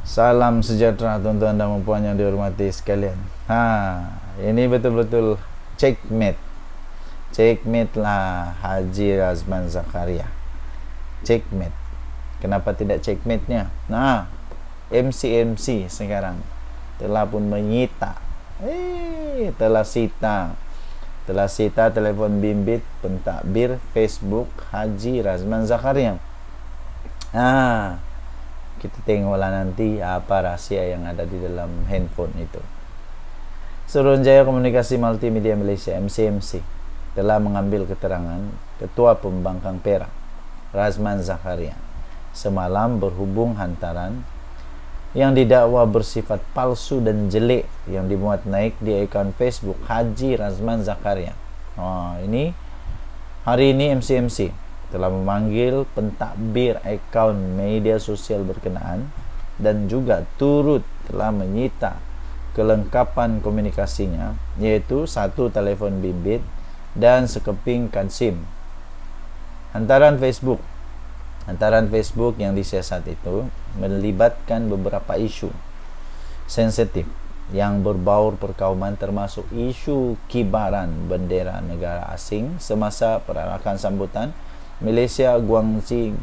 Salam sejahtera tuan-tuan dan puan yang dihormati sekalian. Ini betul-betul checkmate. Checkmate lah Haji Razman Zakaria. Checkmate. Kenapa tidak checkmate-nya? MC sekarang telah pun menyita. Telah sita telepon bimbit pentadbir Facebook Haji Razman Zakaria. Kita tengoklah nanti apa rahasia yang ada di dalam handphone itu. Suruhanjaya Komunikasi Multimedia Malaysia (MCMC) telah mengambil keterangan Ketua Pembangkang Perak Razman Zakaria semalam berhubung hantaran yang didakwa bersifat palsu dan jelek yang dimuat naik di akaun Facebook Haji Razman Zakaria. Ini hari ini MCMC telah memanggil pentadbir akaun media sosial berkenaan dan juga turut telah menyita kelengkapan komunikasinya, yaitu 1 telefon bimbit dan sekeping kad SIM. Hantaran Facebook yang disiasat itu melibatkan beberapa isu sensitif yang berbaur perkauman, termasuk isu kibaran bendera negara asing semasa perarakan sambutan Malaysia Guangxi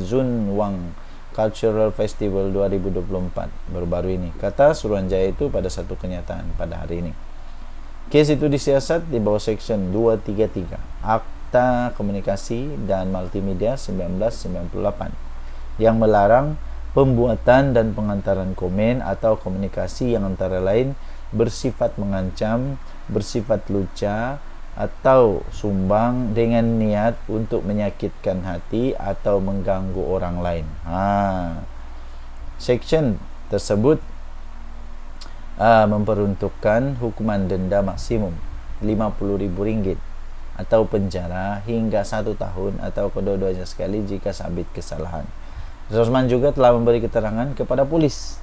Zunwang Cultural Festival 2024 baru-baru ini, kata Suruhanjaya itu pada satu kenyataan pada hari ini. Kes itu disiasat di bawah Seksyen 233 Akta Komunikasi dan Multimedia 1998 yang melarang pembuatan dan pengantaran komen atau komunikasi yang antara lain bersifat mengancam, bersifat lucah, atau sumbang dengan niat untuk menyakitkan hati atau mengganggu orang lain. Seksyen tersebut memperuntukkan hukuman denda maksimum RM50,000 atau penjara hingga 1 tahun atau kedua-duanya sekali jika sabit kesalahan. Razman juga telah memberi keterangan kepada polis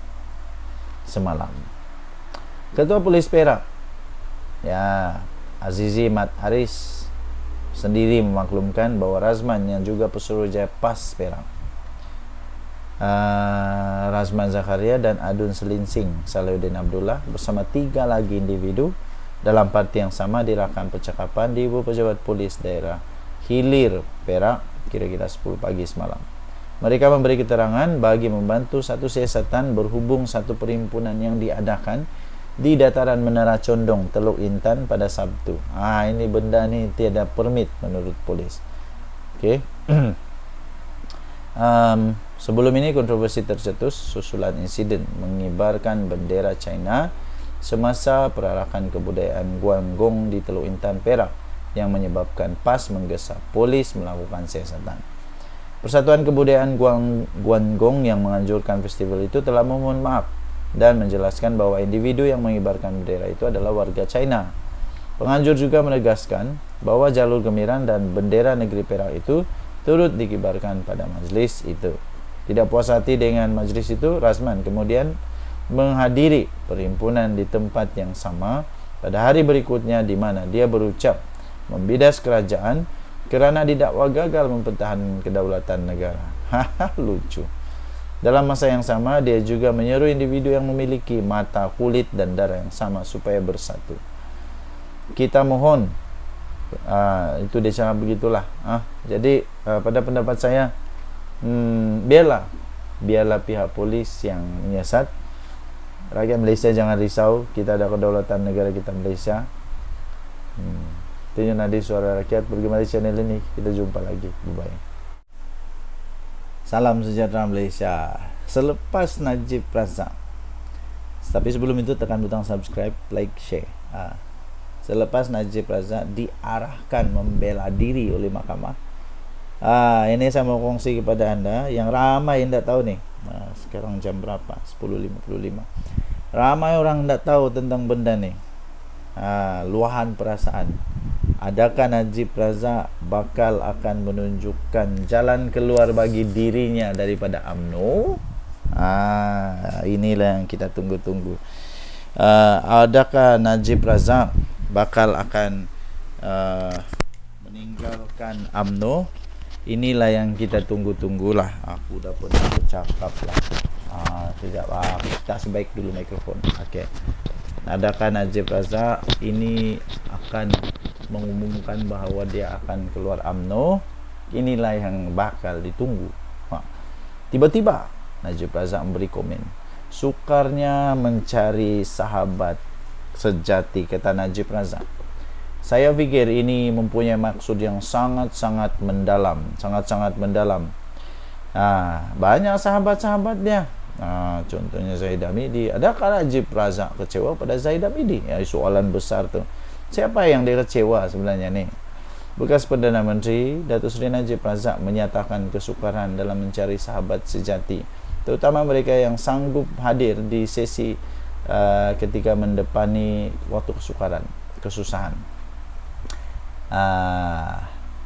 semalam. Ketua Polis Perak Azizi Mat Haris sendiri memaklumkan bahawa Razman yang juga Pesuruhjaya PAS Perak Razman Zakaria dan Adun Selinsing Salahuddin Abdullah bersama 3 lagi individu dalam parti yang sama dirakam percakapan di Ibu Pejabat Polis Daerah Hilir Perak kira-kira 10 pagi semalam. Mereka memberi keterangan bagi membantu satu siasatan berhubung satu perhimpunan yang diadakan di dataran Menara Condong, Teluk Intan pada Sabtu. Ini benda ni tiada permit menurut polis. Sebelum ini kontroversi tercetus susulan insiden mengibarkan bendera China semasa perarakan kebudayaan Guangdong di Teluk Intan Perak yang menyebabkan PAS menggesa polis melakukan siasatan. Persatuan Kebudayaan Guangdong yang menganjurkan festival itu telah memohon maaf dan menjelaskan bahwa individu yang mengibarkan bendera itu adalah warga China. Penganjur juga menegaskan bahwa jalur gemiran dan bendera negeri Perak itu turut dikibarkan pada majlis itu. Tidak puas hati dengan majlis itu, Razman kemudian menghadiri perhimpunan di tempat yang sama pada hari berikutnya di mana dia berucap membidas kerajaan kerana didakwa gagal mempertahankan kedaulatan negara. Lucu. Dalam masa yang sama, dia juga menyeru individu yang memiliki mata, kulit dan darah yang sama supaya bersatu. Kita mohon, itu dia cakap begitulah. Jadi pada pendapat saya, biarlah pihak polis yang menyiasat. Rakyat Malaysia jangan risau, kita ada kedaulatan negara kita Malaysia. Itu nadi suara rakyat. Bagaimana channel ini, kita jumpa lagi. Bye-bye. Salam sejahtera Malaysia. Selepas Najib Razak, tapi sebelum itu tekan butang subscribe, like, share. Selepas Najib Razak diarahkan membela diri oleh mahkamah, ini saya mau kongsi kepada anda yang ramai tidak tahu nih. Sekarang jam berapa? 10.55. Ramai orang tidak tahu tentang benda nih. Luahan perasaan. Adakah Najib Razak bakal akan menunjukkan jalan keluar bagi dirinya daripada UMNO? Inilah yang kita tunggu-tunggu. Adakah Najib Razak bakal akan meninggalkan UMNO? Inilah yang kita tunggu-tunggulah. Aku dah pernah bercakap lah. Tidak, kita sebaik dulu mikrofon. Oke. Adakah Najib Razak ini akan mengumumkan bahwa dia akan keluar UMNO? Inilah yang bakal ditunggu. Tiba-tiba Najib Razak memberi komen, sukarnya mencari sahabat sejati, kata Najib Razak. Saya pikir ini mempunyai maksud yang sangat-sangat mendalam, sangat-sangat mendalam. Banyak sahabat-sahabat dia. Contohnya Zaid Hamidi. Adakah Najib Razak kecewa pada Zaid Hamidi? Soalan besar tu. Siapa yang dia kecewa sebenarnya ni? Bekas Perdana Menteri Datuk Seri Najib Razak menyatakan kesukaran dalam mencari sahabat sejati, terutama mereka yang sanggup hadir di sesi ketika mendepani waktu kesusahan.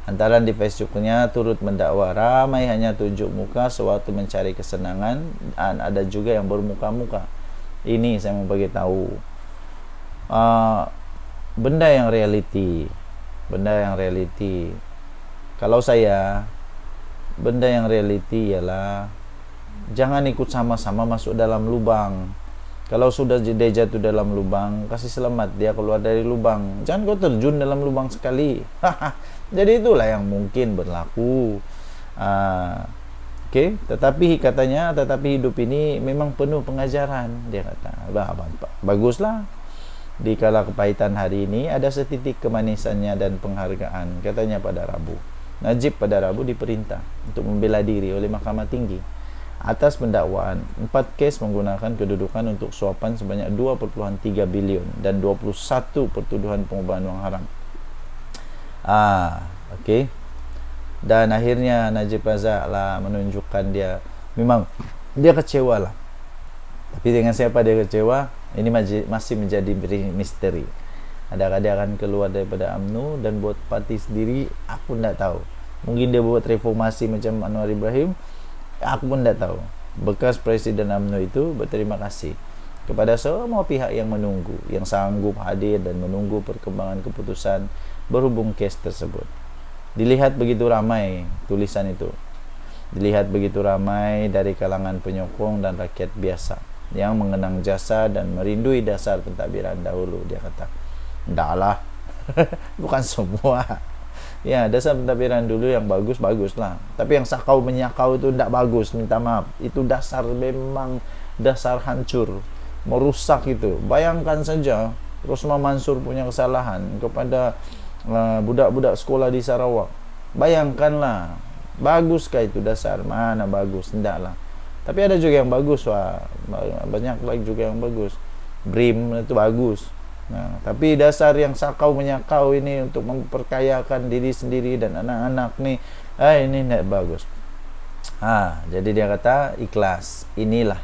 Antaran di Facebooknya turut mendakwa ramai hanya tunjuk muka sewaktu mencari kesenangan, dan ada juga yang bermuka-muka. Ini saya mau bagi tahu benda yang realiti. Kalau saya, benda yang realiti ialah jangan ikut sama-sama masuk dalam lubang. Kalau sudah dia jatuh dalam lubang, kasih selamat dia keluar dari lubang. Jangan kau terjun dalam lubang sekali. Jadi itulah yang mungkin berlaku. Tetapi katanya, hidup ini memang penuh pengajaran. Dia kata, baguslah. Di kala kepahitan hari ini ada setitik kemanisannya dan penghargaan, katanya pada Rabu. Najib pada Rabu diperintah untuk membela diri oleh Mahkamah Tinggi atas pendakwaan 4 kes menggunakan kedudukan untuk suapan sebanyak 2.3 bilion dan 21 pertuduhan pengubahan wang haram. Dan akhirnya Najib Razak lah menunjukkan dia memang dia kecewa lah. Tapi dengan siapa dia kecewa, ini masih menjadi misteri. Adakah dia akan keluar daripada UMNO dan buat parti sendiri? Aku tidak tahu. Mungkin dia buat reformasi macam Anwar Ibrahim. Aku pun tidak tahu. Bekas Presiden UMNO itu berterima kasih kepada semua pihak yang menunggu, yang sanggup hadir dan menunggu perkembangan keputusan berhubung kes tersebut. Dilihat begitu ramai tulisan itu. Dilihat begitu ramai dari kalangan penyokong dan rakyat biasa yang mengenang jasa dan merindui dasar pentadbiran dahulu, dia kata. Ndaklah. Bukan semua. Ya, dasar pentadbiran dulu yang bagus-bagus lah. Tapi yang sakau menyakau itu ndak bagus, minta maaf. Itu dasar, memang dasar hancur, merusak itu. Bayangkan saja Rosma Mansur punya kesalahan kepada budak-budak sekolah di Sarawak. Bayangkanlah, baguskah itu dasar? Mana bagus? Ndaklah. Tapi ada juga yang bagus, banyak lagi juga yang bagus. BRIM itu bagus. Tapi dasar yang sakau menyakau ini untuk memperkayakan diri sendiri dan anak-anak nih, ini tidak bagus. Jadi dia kata ikhlas. Inilah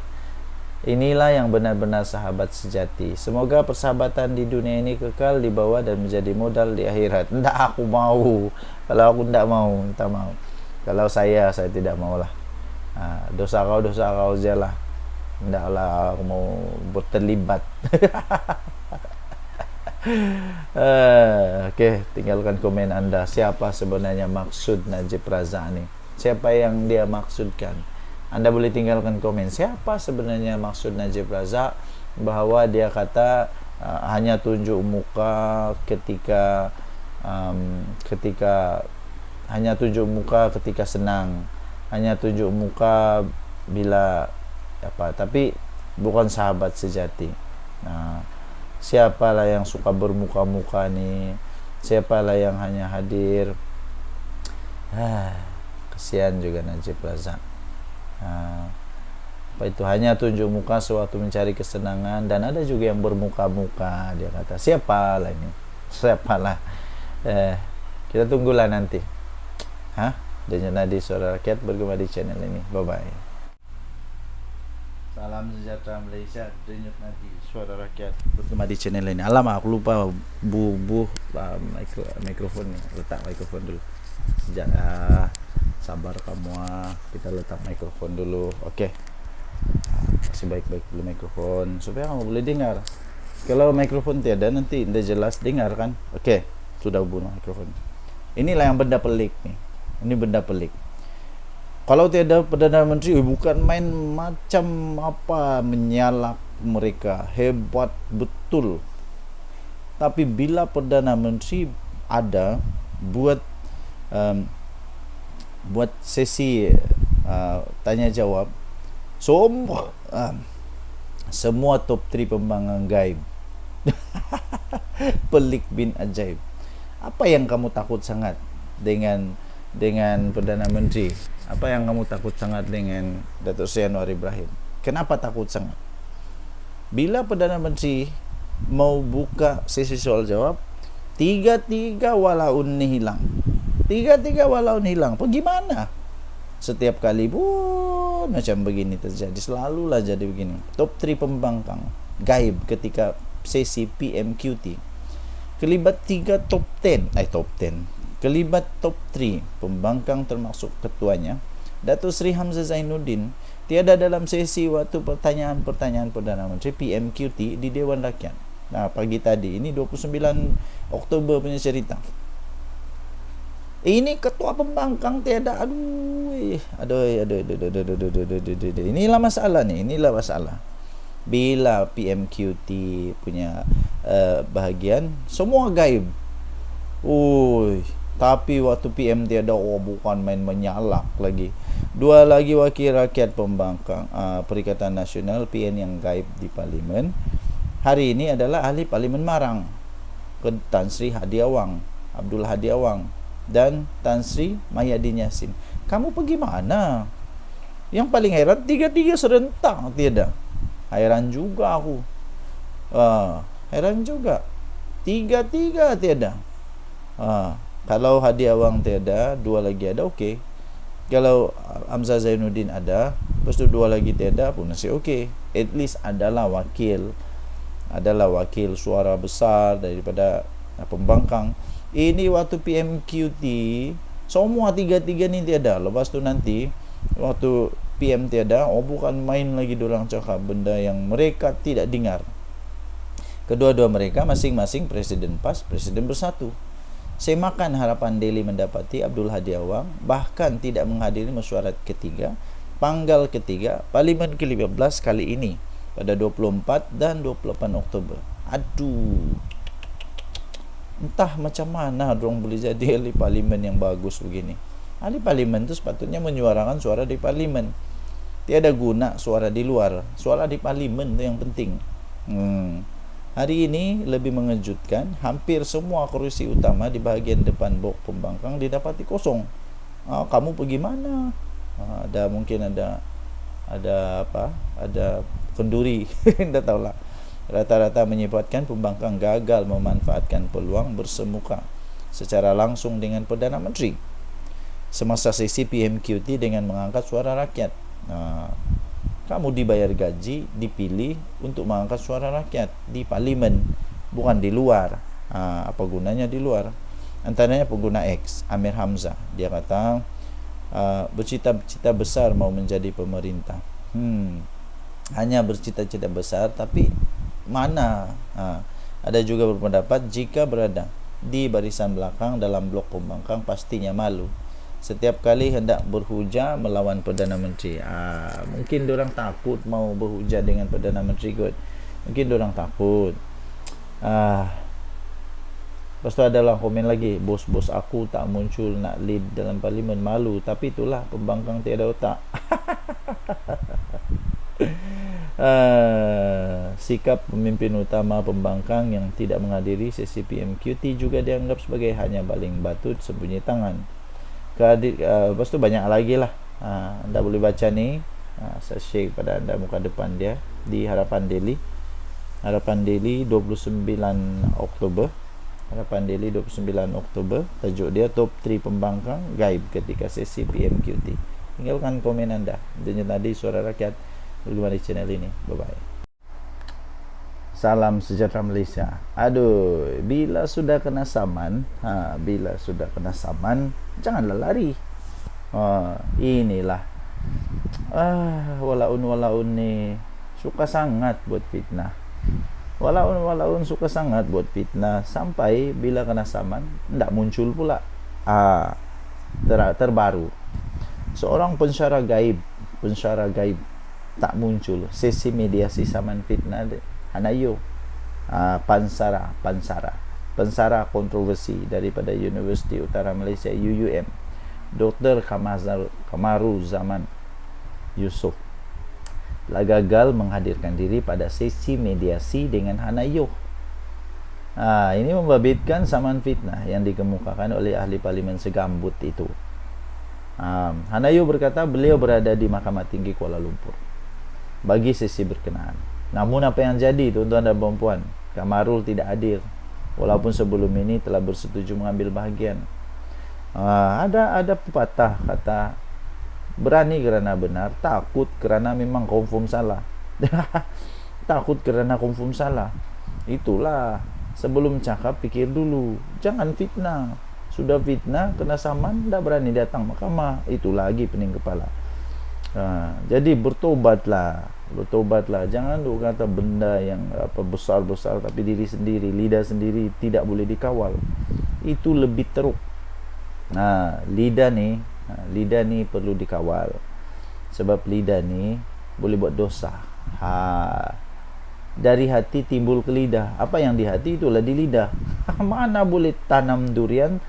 yang benar-benar sahabat sejati. Semoga persahabatan di dunia ini kekal di bawah dan menjadi modal di akhirat. Tidak, aku mau. Kalau aku tidak mau, minta mau. Kalau saya tidak maulah. Dosa kau je lah. Tidaklah aku mau berterlibat. Tinggalkan komen anda. Siapa sebenarnya maksud Najib Razak ni? Siapa yang dia maksudkan? Anda boleh tinggalkan komen. Siapa sebenarnya maksud Najib Razak bahwa dia kata hanya tunjuk muka ketika senang, hanya tunjuk muka bila tapi bukan sahabat sejati. Siapalah yang suka bermuka-muka ni? Siapalah yang hanya hadir? Kesian juga Najib Razak. Itu hanya tunjuk muka sewaktu mencari kesenangan, dan ada juga yang bermuka-muka, dia kata. Siapalah ini? Kita tunggulah nanti. Denyut nadi Suara Rakyat bergema di channel ini. Bye bye. Salam sejahtera Malaysia. Denyut nadi Suara Rakyat bergema di channel ini. Alamak, aku lupa mikrofon ni. Letak mikrofon dulu. Sabar kamu, kita letak mikrofon dulu. Okey. Kasih baik-baik dulu mikrofon supaya kamu boleh dengar. Kalau mikrofon tiada, nanti tidak jelas dengar kan. Okey, sudah bunuh mikrofon. Inilah yang benda pelik nih. Ini benda pelik. Kalau tiada Perdana Menteri, bukan main macam apa menyalak mereka. Hebat betul. Tapi bila Perdana Menteri ada buat buat sesi tanya jawab, semua top 3 pembangkang gaib. Pelik bin ajaib. Apa yang kamu takut sangat dengan Perdana Menteri? Apa yang kamu takut sangat dengan Datuk Seri Anwar Ibrahim? Kenapa takut sangat? Bila Perdana Menteri mau buka sesi soal jawab, tiga-tiga walaun ni hilang. Pergi mana? Setiap kali pun macam begini terjadi. Selalulah jadi begini. Top 3 pembangkang gaib ketika sesi PMQT. Kelibat 3 top 10. Kelibat top 3 pembangkang termasuk ketuanya Datuk Seri Hamzah Zainuddin tiada dalam sesi waktu pertanyaan-pertanyaan Perdana Menteri PMQT di Dewan Rakyat. Nah, pagi tadi ini 29 Oktober punya cerita. Ini ketua pembangkang tiada. Aduh. Inilah masalah. Bila PMQT punya bahagian semua gaib. Tapi waktu PM tiada, bukan main menyalak lagi. 2 lagi wakil rakyat pembangkang Perikatan Nasional PN yang gaib di Parlimen. Hari ini adalah ahli Parlimen Marang, Tan Sri Hadi Awang, Abdul Hadi Awang dan Tan Sri Mahyadin Yassin. Kamu pergi mana? Yang paling heran, 3-3 serentak tiada. Heran juga aku. Heran juga. 3-3 tiada. Kalau Hadi Awang tiada, 2 lagi ada, okey. Kalau Hamzah Zainuddin ada, lepas tu 2 lagi tiada pun masih okey. At least adalah wakil suara besar daripada pembangkang. Ini waktu PMQT semua 3-3 ni tiada. Lepas tu nanti waktu PM tiada, bukan main lagi diorang cakap benda yang mereka tidak dengar. Kedua-dua mereka masing-masing presiden PAS, presiden bersatu. Semakan Harapan Daily mendapati Abdul Hadi Awang bahkan tidak menghadiri mesyuarat ketiga, panggal ketiga Parlimen ke-15 kali ini pada 24 dan 28 Oktober. Aduh. Entah macam mana dorang boleh jadi ahli parlimen yang bagus begini. Ahli parlimen tu sepatutnya menyuarakan suara di parlimen. Tiada guna suara di luar. Suara di parlimen tu yang penting. Hari ini lebih mengejutkan, hampir semua kerusi utama di bahagian depan blok pembangkang didapati kosong. Kamu pergi mana? Mungkin ada kenduri. Tak tahulah. Rata-rata menyebabkan pembangkang gagal memanfaatkan peluang bersemuka secara langsung dengan Perdana Menteri semasa sesi PMQT dengan mengangkat suara rakyat. Kamu dibayar gaji, dipilih untuk mengangkat suara rakyat di parlimen, bukan di luar. Apa gunanya di luar? Antaranya pengguna X, Amir Hamzah. Dia kata bercita-cita besar mau menjadi pemerintah. Hanya bercita-cita besar, tapi mana? Ada juga berpendapat jika berada di barisan belakang dalam blok pembangkang pastinya malu setiap kali hendak berhujah melawan Perdana Menteri. Mungkin diorang takut mau berhujah dengan Perdana Menteri kot. Mungkin diorang takut. Lepas tu adalah komen lagi, bos-bos aku tak muncul nak lead dalam parlimen, malu. Tapi itulah pembangkang tiada otak. Sikap pemimpin utama pembangkang yang tidak menghadiri sesi PMQT juga dianggap sebagai hanya baling batu sembunyi tangan. Lepas tu banyak lagi lah. Anda boleh baca ni. Saya share pada anda muka depan dia di Harapan Daily. Harapan Daily 29 Oktober. Harapan Daily 29 Oktober. Tajuk dia Top 3 Pembangkang Gaib ketika sesi PMQT. Tinggalkan komen anda. Dan tadi Suara Rakyat bergema di channel ini. Bye-bye. Salam sejahtera Malaysia. Aduh, bila sudah kena saman, janganlah lari. Inilah. Walaun ni suka sangat buat fitnah. Walaun suka sangat buat fitnah sampai bila kena saman ndak muncul pula. Terbaru. seorang pensyarah gaib tak muncul. Sesi mediasi saman fitnah Hanayo, Pansara kontroversi daripada Universiti Utara Malaysia UUM, Dr. Kamaru Zaman Yusof telah gagal menghadirkan diri pada sesi mediasi dengan Hanayo. Ini membabitkan saman fitnah yang dikemukakan oleh ahli parlimen segambut itu. Hanayo berkata beliau berada di Mahkamah Tinggi Kuala Lumpur bagi sesi berkenaan. Namun apa yang jadi, tuan-tuan dan puan-puan, Kamarul tidak hadir walaupun sebelum ini telah bersetuju mengambil bahagian. Ada pepatah kata, berani kerana benar, takut kerana memang confirm salah. Takut kerana confirm salah. Itulah, sebelum cakap fikir dulu, jangan fitnah. Sudah fitnah, kena saman, dah berani datang mahkamah. Itu lagi pening kepala. Jadi bertobatlah. Jangan duk kata benda yang besar-besar tapi diri sendiri, lidah sendiri tidak boleh dikawal. Itu lebih teruk. Lidah ni perlu dikawal. Sebab lidah ni boleh buat dosa. Dari hati timbul ke lidah. Apa yang di hati itulah di lidah. Mana boleh tanam durian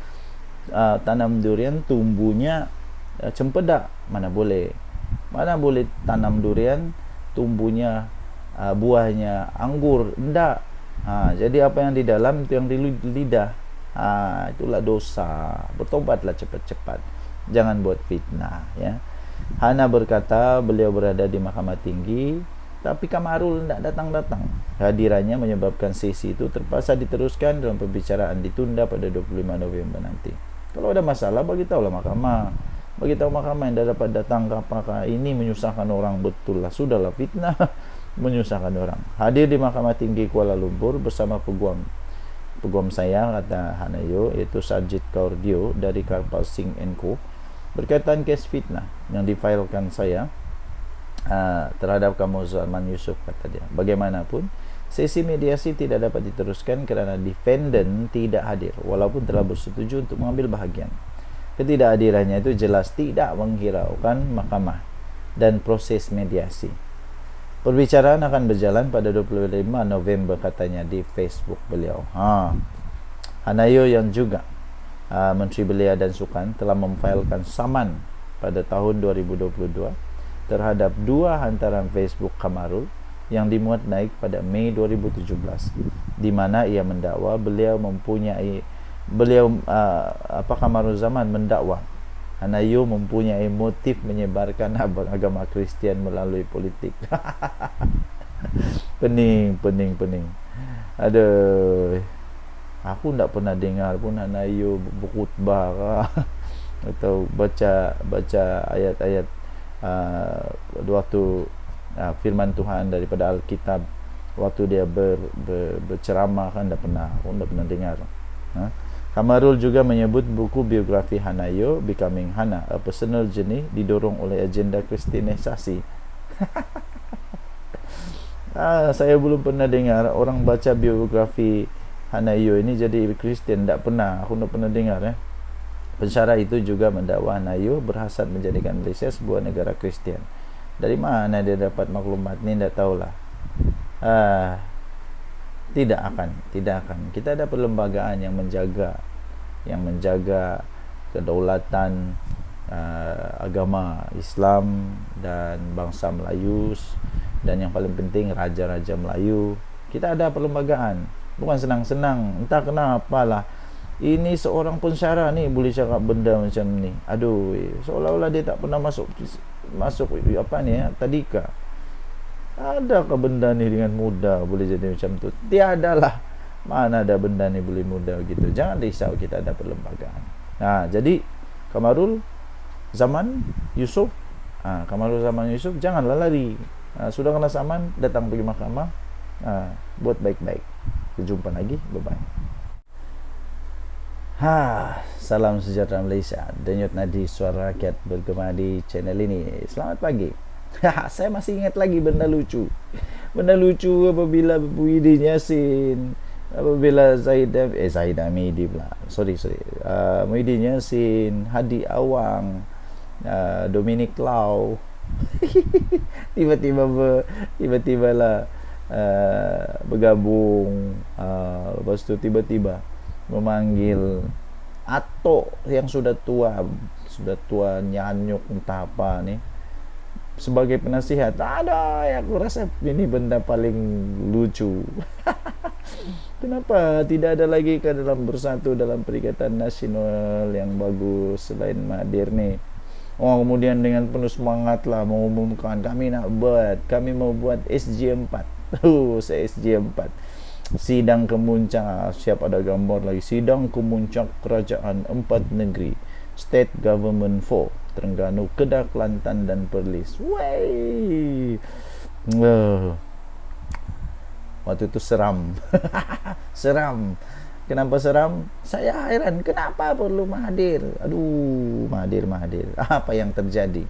tumbuhnya cempedak? Mana boleh tanam durian tumbuhnya buahnya anggur? Enggak. Jadi apa yang di dalam itu yang di lidah. Itulah dosa. Bertobatlah cepat-cepat. Jangan buat fitnah, ya. Hana berkata beliau berada di Mahkamah Tinggi, tapi Kamarul tidak datang-datang. Hadirannya menyebabkan sesi itu terpaksa diteruskan dalam pembicaraan ditunda pada 25 November nanti. Kalau ada masalah, beritahulah mahkamah. Beritahu mahkamah yang dah dapat datang ke apakah ini menyusahkan orang, betul lah. Sudahlah fitnah menyusahkan orang. Hadir di Mahkamah Tinggi Kuala Lumpur bersama peguam saya, kata Hanayo, iaitu Sarjit Kaurdio dari Karpal Singh & Co, berkaitan kes fitnah yang difailkan saya terhadap Kamaru Zaman Yusof, kata dia. Bagaimanapun, sesi mediasi tidak dapat diteruskan kerana defendant tidak hadir walaupun telah bersetuju untuk mengambil bahagian. Ketidakhadirannya itu jelas tidak menghiraukan mahkamah dan proses mediasi. Perbicaraan akan berjalan pada 25 November, katanya di Facebook beliau. Hanayo yang juga Menteri Belia dan Sukan telah memfailkan saman pada tahun 2022 terhadap 2 hantaran Facebook Kamarul yang dimuat naik pada Mei 2017, di mana ia mendakwa Kamaru Zaman mendakwa Hanayo mempunyai motif menyebarkan agama Kristian melalui politik. Pening. Aduh, aku tak pernah dengar pun Hanayo berkhutbah atau baca ayat-ayat waktu firman Tuhan daripada Alkitab waktu dia berceramah, kan tak pernah dengar. Kamarul juga menyebut buku biografi Hanayo, Becoming Hana, A Personal Journey, didorong oleh agenda kristianisasi. Saya belum pernah dengar orang baca biografi Hanayo ini jadi Kristian. Tak pernah, aku tak pernah dengar. Pensyarah itu juga mendakwa Hanayo berhasrat menjadikan Malaysia sebuah negara Kristian. Dari mana dia dapat maklumat ni, tak tahulah. Tidak akan. Kita ada perlembagaan yang menjaga kedaulatan agama Islam dan bangsa Melayu, dan yang paling penting raja-raja Melayu. Kita ada perlembagaan, bukan senang-senang. Entah kenapalah ini seorang pensyarah ni boleh cakap benda macam ni. Aduh, seolah-olah dia tak pernah masuk tadika. Adakah benda ni dengan mudah boleh jadi macam tu? Tiadalah. Mana ada benda ni boleh mudah gitu. Jangan risau, kita ada perlembagaan. Jadi Kamaru Zaman Yusof, janganlah lari. Sudah kena saman, datang pergi mahkamah. Buat baik-baik. Jumpa lagi. Bye-bye. Salam sejahtera Malaysia. Denyut nadi suara rakyat bergema di channel ini. Selamat pagi. Saya masih ingat lagi benda lucu apabila Muhyiddin Yassin, apabila Muhyiddin Yassin, Hadi Awang, Dominic Lau tiba-tiba lah bergabung, lepas tu tiba-tiba memanggil Atok yang sudah tua nyanyuk entah apa nih sebagai penasihat. Ada, aku rasa ini benda paling lucu. Kenapa tidak ada lagi ke dalam bersatu dalam Perikatan Nasional yang bagus selain Mahathir nih? Kemudian dengan penuh semangat lah mengumumkan kami mau buat SG4. SG4 sidang kemuncak, siap ada gambar lagi, sidang kemuncak kerajaan 4 negeri, State Government 4, Terengganu, Kedah, Kelantan dan Perlis. Waktu itu seram. Seram. Kenapa seram? Saya heran kenapa perlu Mahathir. Mahathir. Apa yang terjadi?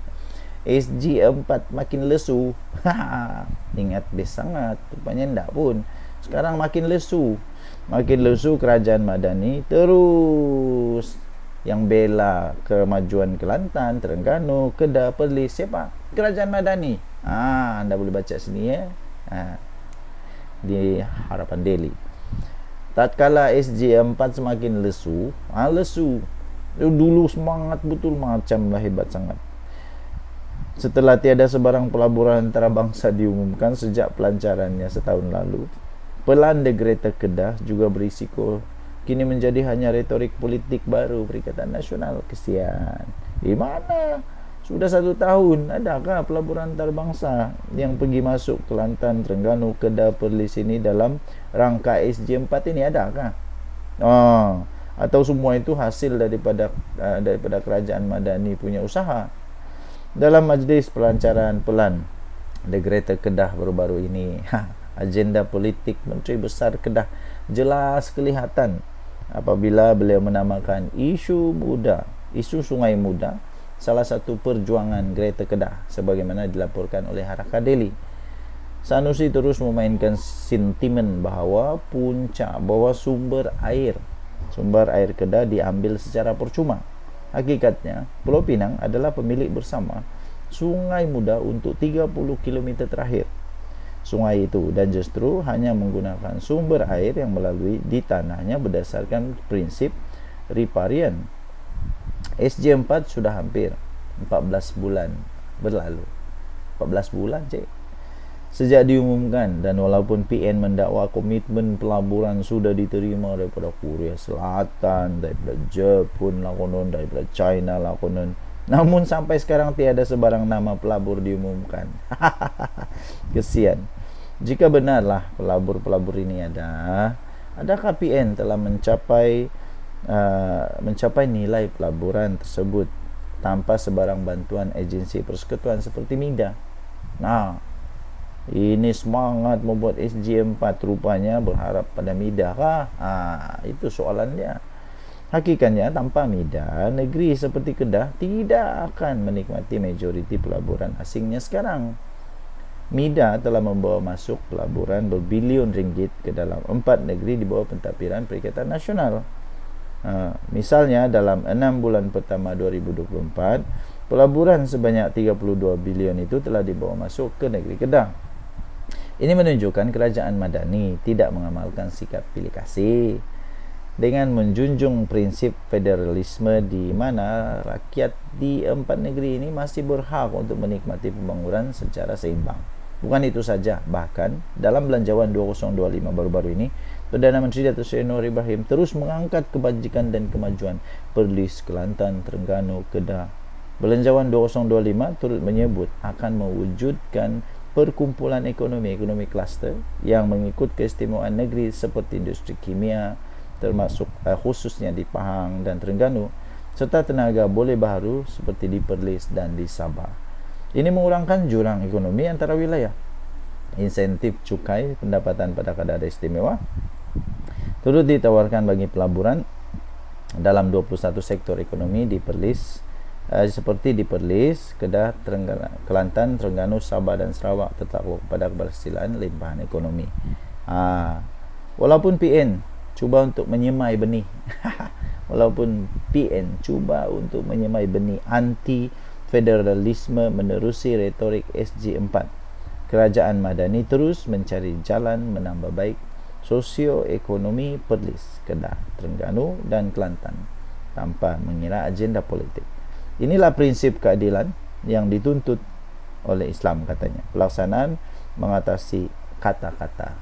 SG4 makin lesu. Ingat sangat. Rupanya enggak pun. Sekarang makin lesu. Kerajaan Madani terus yang bela kemajuan Kelantan, Terengganu, Kedah, Perlis. Siapa? Kerajaan Madani. Anda boleh baca sini ya. Di Harapan Daily. Tatkala SG4 semakin lesu. Dulu semangat betul, macam lah hebat sangat. Setelah tiada sebarang pelaburan antarabangsa diumumkan sejak pelancarannya setahun lalu, Pelan de Greta Kedah juga berisiko kini menjadi hanya retorik politik baru Perikatan Nasional. Kesian. Di mana? Sudah 1 tahun. Adakah pelaburan antarabangsa yang pergi masuk Kelantan, Terengganu, Kedah, Perlis ini dalam rangka SG4 ini? Adakah? Atau semua itu hasil daripada kerajaan Madani punya usaha? Dalam majlis pelancaran Pelan de Greta Kedah baru-baru ini, agenda politik Menteri Besar Kedah jelas kelihatan apabila beliau menamakan isu Sungai Muda salah satu perjuangan Greta Kedah sebagaimana dilaporkan oleh Harakat Daily. Sanusi terus memainkan sentimen bahwa sumber air Kedah diambil secara percuma. Hakikatnya, Pulau Pinang adalah pemilik bersama Sungai Muda untuk 30 km terakhir sungai itu, dan justru hanya menggunakan sumber air yang melalui di tanahnya berdasarkan prinsip riparian. SG4 sudah hampir 14 bulan berlalu. 14 bulan sejak diumumkan, dan walaupun PN mendakwa komitmen pelaburan sudah diterima daripada Korea Selatan, daripada Jepun lah konon, daripada China lah konon, namun sampai sekarang tiada sebarang nama pelabur diumumkan. Kesian. Jika benarlah pelabur ini adakah PN telah mencapai nilai pelaburan tersebut tanpa sebarang bantuan agensi persekutuan seperti MIDA? Ini semangat membuat SG4 rupanya berharap pada MIDA kah? Itu soalan dia. Hakikatnya tanpa MIDA, negeri seperti Kedah tidak akan menikmati majoriti pelaburan asingnya sekarang. MIDA telah membawa masuk pelaburan berbilion ringgit ke dalam 4 negeri di bawah pentadbiran Perikatan Nasional. Misalnya dalam 6 bulan pertama 2024, pelaburan sebanyak 32 bilion itu telah dibawa masuk ke negeri Kedah. Ini menunjukkan kerajaan Madani tidak mengamalkan sikap pilih kasih dengan menjunjung prinsip federalisme di mana rakyat di 4 negeri ini masih berhak untuk menikmati pembangunan secara seimbang. Bukan itu saja, bahkan dalam Belanjawan 2025 baru-baru ini, Perdana Menteri Datuk Seri Anwar Ibrahim terus mengangkat kebajikan dan kemajuan Perlis, Kelantan, Terengganu, Kedah. Belanjawan 2025 turut menyebut akan mewujudkan perkumpulan ekonomi kluster yang mengikut keistimewaan negeri seperti industri kimia, termasuk khususnya di Pahang dan Terengganu, serta tenaga boleh baharu seperti di Perlis dan di Sabah. Ini mengurangkan jurang ekonomi antara wilayah. Insentif cukai pendapatan pada kadar istimewa turut ditawarkan bagi pelaburan dalam 21 sektor ekonomi di Perlis, seperti di Perlis, Kedah, Kelantan, Terengganu, Sabah dan Sarawak tertakluk pada keberhasilan limpahan ekonomi. Walaupun PN cuba untuk menyemai benih anti federalisme menerusi retorik SG4. Kerajaan Madani terus mencari jalan menambah baik sosioekonomi Perlis, Kedah, Terengganu dan Kelantan tanpa mengira agenda politik. Inilah prinsip keadilan yang dituntut oleh Islam katanya. Pelaksanaan mengatasi kata-kata.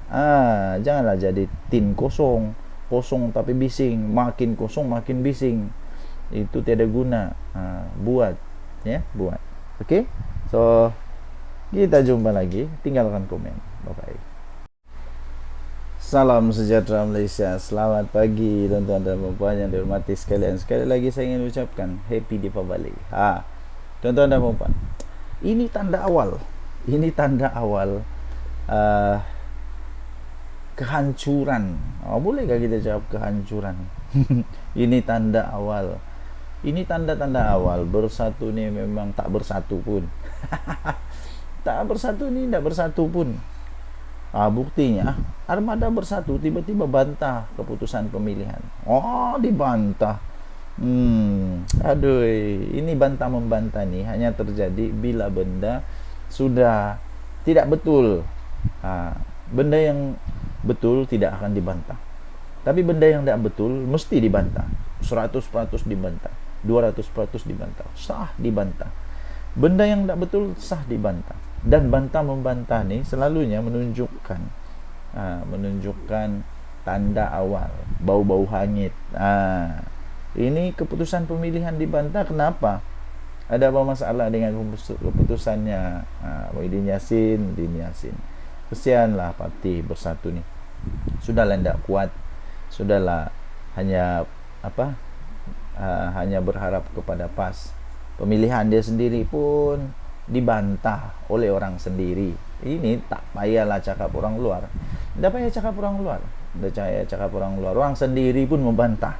Janganlah jadi tin kosong, kosong tapi bising, makin kosong makin bising. Itu tiada guna. Buat. Okey. So kita jumpa lagi. Tinggalkan komen. Bye-bye. Salam sejahtera Malaysia. Selamat pagi tuan-tuan dan puan yang dihormati sekalian. Sekali lagi saya ingin ucapkan Happy Deepavali. Tuan-tuan dan puan, ini tanda awal. Ini tanda awal kehancuran. Bolehkah kita jawab kehancuran? Ini tanda awal. Ini tanda-tanda awal. Bersatu ni memang tak bersatu pun. Tak bersatu ni tak bersatu pun. Buktinya Armada Bersatu tiba-tiba bantah keputusan pemilihan. Dibantah. Ini bantah membantah ni hanya terjadi bila benda sudah tidak betul. Benda yang betul tidak akan dibantah. Tapi benda yang tidak betul mesti dibantah. 100% dibantah, 200% dibantah, sah dibantah. Benda yang tidak betul sah dibantah. Dan bantah membantah ni selalunya menunjukkan tanda awal, bau-bau hangit. Ini keputusan pemilihan dibantah. Kenapa? Ada apa masalah dengan keputusannya Muhyiddin Yassin, Kesianlah parti Bersatu ni. Sudahlah tidak kuat. Sudahlah hanya hanya berharap kepada PAS. Pemilihan dia sendiri pun dibantah oleh orang sendiri. Ini tak payahlah cakap orang luar. Tak payah cakap orang luar. Orang sendiri pun membantah.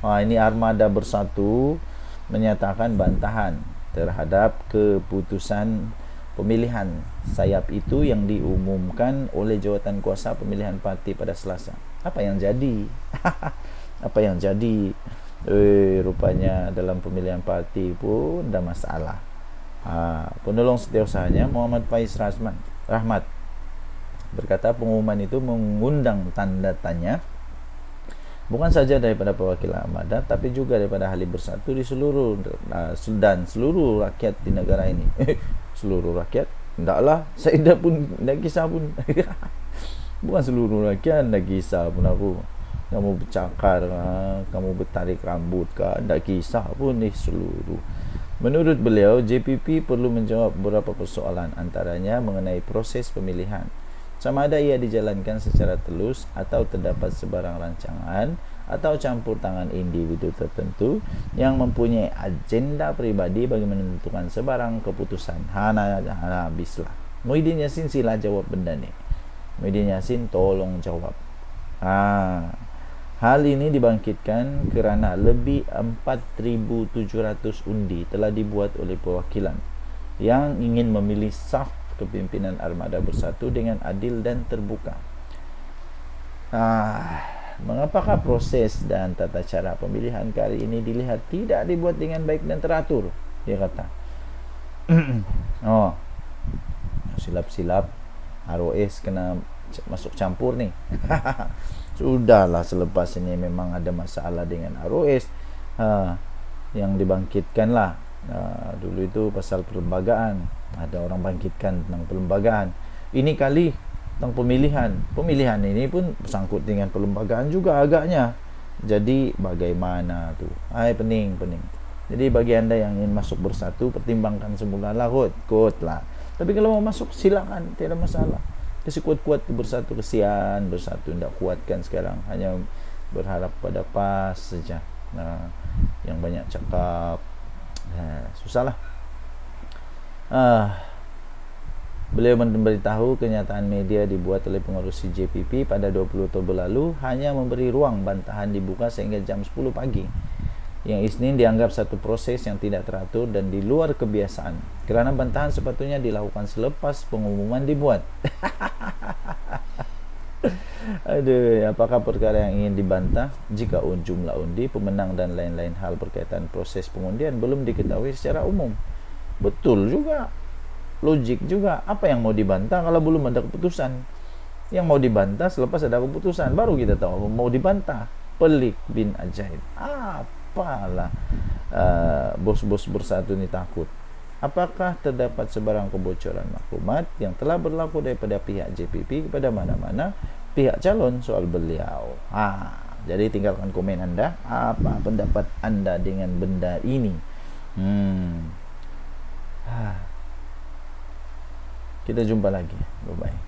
Ini Armada Bersatu menyatakan bantahan terhadap keputusan pemilihan sayap itu yang diumumkan oleh jawatan kuasa pemilihan parti pada Selasa. Apa yang jadi? Rupanya dalam pemilihan parti pun ada masalah. Penolong setiausahanya Muhammad Faiz Rahmat berkata pengumuman itu mengundang tanda tanya bukan saja daripada perwakilan Armada tapi juga daripada ahli Bersatu di seluruh rakyat di negara ini. Seluruh rakyat? Taklah, saya dah kisah pun. Bukan seluruh rakyat dah kisah pun aku. Kamu bercakar, kamu bertarik rambut ke, tak kisah pun ni seluruh. Menurut beliau, JPP perlu menjawab beberapa persoalan, antaranya mengenai proses pemilihan. Sama ada ia dijalankan secara telus atau terdapat sebarang rancangan atau campur tangan individu tertentu yang mempunyai agenda pribadi bagi menentukan sebarang keputusan. Habislah. Muhyiddin Yassin sila jawab benda ni. Muhyiddin Yassin tolong jawab. Hal ini dibangkitkan kerana lebih 4,700 undi telah dibuat oleh perwakilan yang ingin memilih saf kepimpinan Armada Bersatu dengan adil dan terbuka. Mengapakah proses dan tata cara pemilihan kali ini dilihat tidak dibuat dengan baik dan teratur? Dia kata. Silap-silap ROS kena masuk campur ni. Sudahlah, selepas ini memang ada masalah dengan ROS yang dibangkitkan lah. Dulu itu pasal perlembagaan, ada orang bangkitkan tentang perlembagaan. Ini kali tentang pemilihan ini pun bersangkut dengan perlembagaan juga agaknya. Jadi bagaimana tu? Pening. Jadi bagi anda yang ingin masuk Bersatu, pertimbangkan semula lah kot lah. Tapi kalau mau masuk silakan, tiada masalah. Kasi kuat-kuat Bersatu, kesian Bersatu tidak kuatkan sekarang, hanya berharap pada PAS saja. Yang banyak cakap susahlah. Beliau memberitahu kenyataan media dibuat oleh pengurusi JPP pada 20 Oktober lalu hanya memberi ruang bantahan dibuka sehingga jam 10 pagi. Yang Isnin dianggap satu proses yang tidak teratur dan di luar kebiasaan kerana bantahan sepatutnya dilakukan selepas pengumuman dibuat. Apakah perkara yang ingin dibantah jika jumlah undi, pemenang dan lain-lain hal berkaitan proses pengundian belum diketahui secara umum? Betul juga, logik juga. Apa yang mau dibantah kalau belum ada keputusan? Yang mau dibantah selepas ada keputusan baru kita tahu mau dibantah. Pelik bin ajaib. Apalah bos-bos bersatu ini takut. Apakah terdapat sebarang kebocoran maklumat yang telah berlaku daripada pihak JPP kepada mana-mana pihak calon soal beliau? Jadi tinggalkan komen anda. Apa pendapat anda dengan benda ini? Kita jumpa lagi. Bye-bye.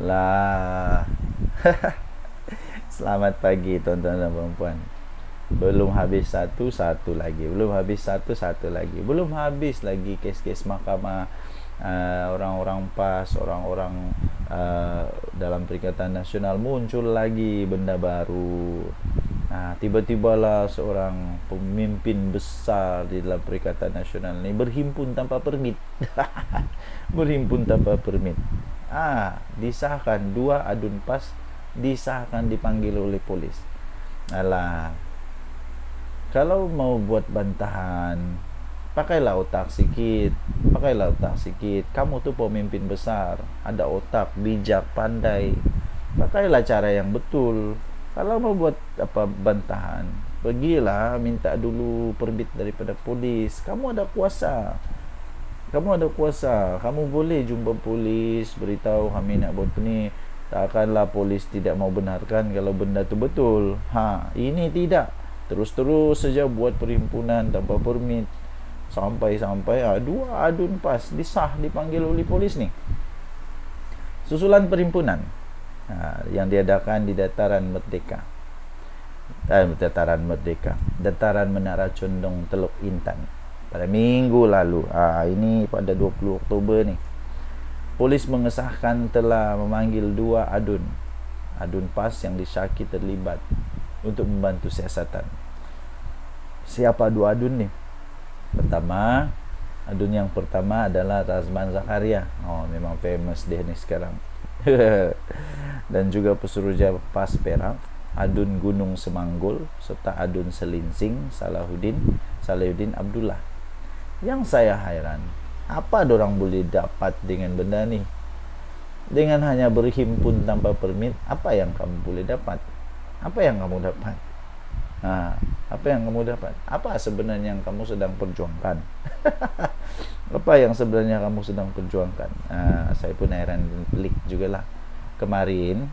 Lah. Selamat pagi tuan-tuan dan puan-puan. Belum habis satu lagi. Belum habis satu lagi. Belum habis lagi kes-kes mahkamah, orang-orang PAS, orang-orang dalam Perikatan Nasional. Muncul lagi benda baru. Tiba-tibalah seorang pemimpin besar di dalam Perikatan Nasional ini berhimpun tanpa permit. Berhimpun tanpa permit. Disahkan 2 adun PAS, disahkan, dipanggil oleh polis. Alah, kalau mau buat bantahan, pakailah otak sikit. Kamu tuh pemimpin besar, ada otak, bijak, pandai. Pakailah cara yang betul. Kalau mau buat bantahan, pergilah minta dulu permit daripada polis. Kamu ada kuasa. Kamu boleh jumpa polis, beritahu kami nak buat ni. Takkanlah polis tidak mau benarkan kalau benda tu betul. Ini tidak. Terus-terus saja buat perhimpunan tanpa permit. Sampai 2 adun PAS dipanggil oleh polis ni. Susulan perhimpunan yang diadakan di Dataran Menara Condong Teluk Intan pada minggu lalu. Ini pada 20 Oktober ni. Polis mengesahkan telah memanggil 2 adun PAS yang disyaki terlibat untuk membantu siasatan. Siapa 2 adun ni? Adun yang pertama adalah Razman Zakaria. Memang famous dia ni sekarang. Dan juga Pesuruhjaya PAS Perak, adun Gunung Semanggul, serta adun Selinsing Salahuddin Abdullah. Yang saya hairan, apa dorang boleh dapat dengan benda ni? Dengan hanya berhimpun tanpa permit, apa yang kamu boleh dapat? Apa yang kamu dapat? Apa sebenarnya yang kamu sedang perjuangkan? Apa yang sebenarnya kamu sedang perjuangkan? Saya pun heran dan pelik jugalah. Kemarin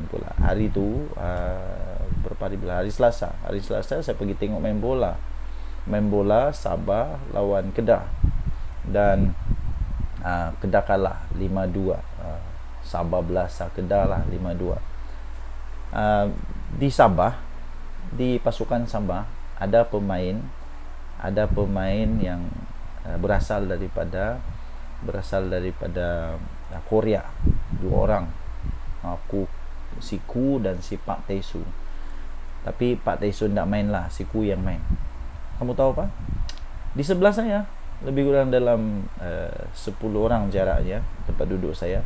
pula hari tu berapa hari bila? Hari Selasa saya pergi tengok main bola Sabah lawan Kedah, dan Kedah kalah 5-2. Sabah belasa Kedah lah 5-2. Di Sabah, di pasukan Sabah ada pemain yang berasal daripada Korea, 2 orang, si Ku dan si Pak Taesu. Tapi Pak Taesu tak main lah, si Ku yang main. Kamu tahu apa? Di sebelah saya, lebih kurang dalam 10 orang jaraknya tempat duduk saya,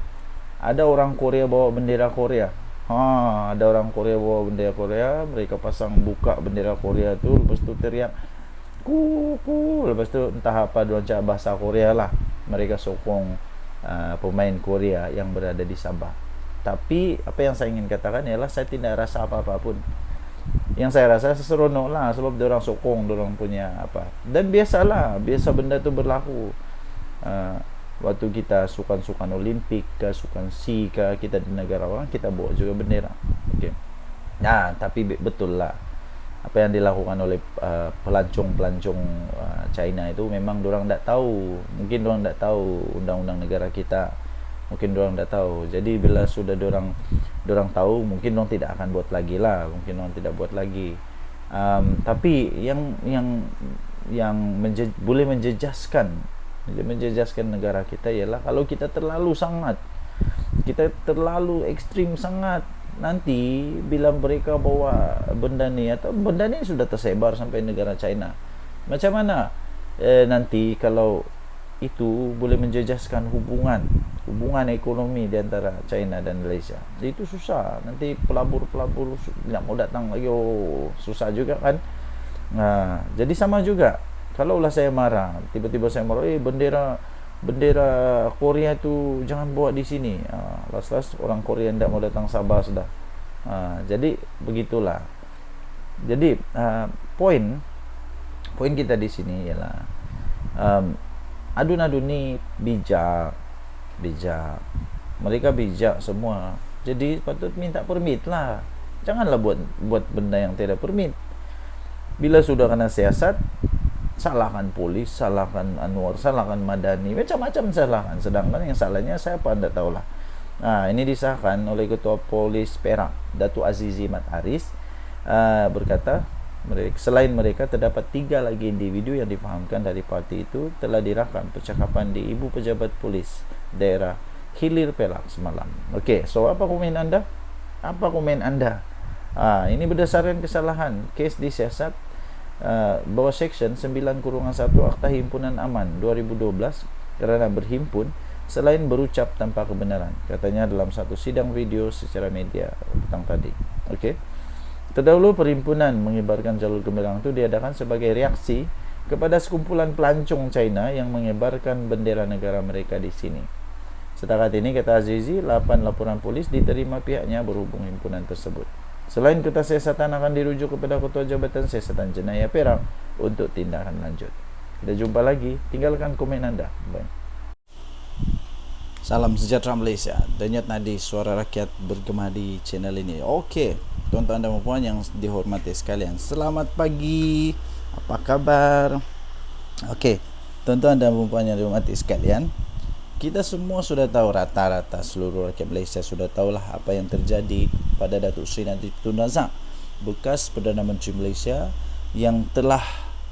ada orang Korea bawa bendera Korea. Ada orang Korea bawa bendera Korea. Mereka pasang buka bendera Korea tu, lepas tu teriak ku. Lepas tu entah apa diorang cakap bahasa Korea lah. Mereka sokong pemain Korea yang berada di Sabah. Tapi apa yang saya ingin katakan ialah saya tidak rasa apa-apa pun. Yang saya rasa seronok lah, sebab diorang sokong diorang punya apa. Dan biasa benda tu berlaku. Waktu kita sukan Olimpik ke, sukan SEA ke, kita di negara orang, kita bawa juga bendera. Okey. Tapi betul lah apa yang dilakukan oleh pelancong China itu, memang diorang tak tahu. Mungkin diorang tak tahu undang-undang negara kita. Mungkin diorang tak tahu. Jadi bila sudah diorang tahu, mungkin diorang tidak akan buat lagi lah. Mungkin diorang tidak buat lagi. Tapi yang boleh menjejaskan negara kita ialah kalau kita terlalu ekstrim sangat. Nanti bila mereka bawa benda ni, atau benda ni sudah tersebar sampai negara China, macam mana nanti kalau itu boleh menjejaskan hubungan ekonomi di antara China dan Malaysia? Itu susah. Nanti pelabur nak mau datang lagi, susah juga kan. Jadi sama juga Kalaulah saya marah, tiba-tiba saya marah, bendera Korea tu jangan bawa di sini. Last orang Korea tidak mau datang Sabah sudah. Jadi begitulah. Jadi poin kita di sini ialah adun-adun ni bijak. Mereka bijak semua. Jadi patut minta permit lah. Janganlah buat benda yang tidak permit. Bila sudah kena siasat, salahkan polis, salahkan Anwar, salahkan Madani, macam-macam salahkan. Sedangkan yang salahnya siapa anda tahulah. Ini disahkan oleh Ketua Polis Perak, Datuk Azizi Mat Aris, berkata selain mereka terdapat 3 lagi individu yang difahamkan dari parti itu telah dirakam percakapan di Ibu Pejabat Polis daerah Hilir Perak semalam. Okey, so apa komen anda? Ini berdasarkan kesalahan kes disiasat bawah Seksyen 9-1 Akta Himpunan Aman 2012 kerana berhimpun selain berucap tanpa kebenaran, katanya dalam satu sidang video secara media petang tadi. Okey. Terdahulu perhimpunan mengibarkan jalur gemilang itu diadakan sebagai reaksi kepada sekumpulan pelancong China yang mengibarkan bendera negara mereka di sini. Setakat ini, kata Azizi, 8 laporan polis diterima pihaknya berhubung himpunan tersebut. Selain kerta siasatan akan dirujuk kepada Ketua Jabatan Siasatan Jenayah Perak untuk tindakan lanjut. Kita jumpa lagi. Tinggalkan komen anda. Bye. Salam sejahtera Malaysia. Denyut nadi suara rakyat bergema di channel ini. Okey, tuan-tuan dan puan yang dihormati sekalian, selamat pagi. Apa kabar? Okey, tuan-tuan dan puan yang dihormati sekalian, kita semua sudah tahu, rata-rata seluruh rakyat Malaysia sudah tahulah apa yang terjadi pada Datuk Seri Najib Tun Razak, bekas Perdana Menteri Malaysia yang telah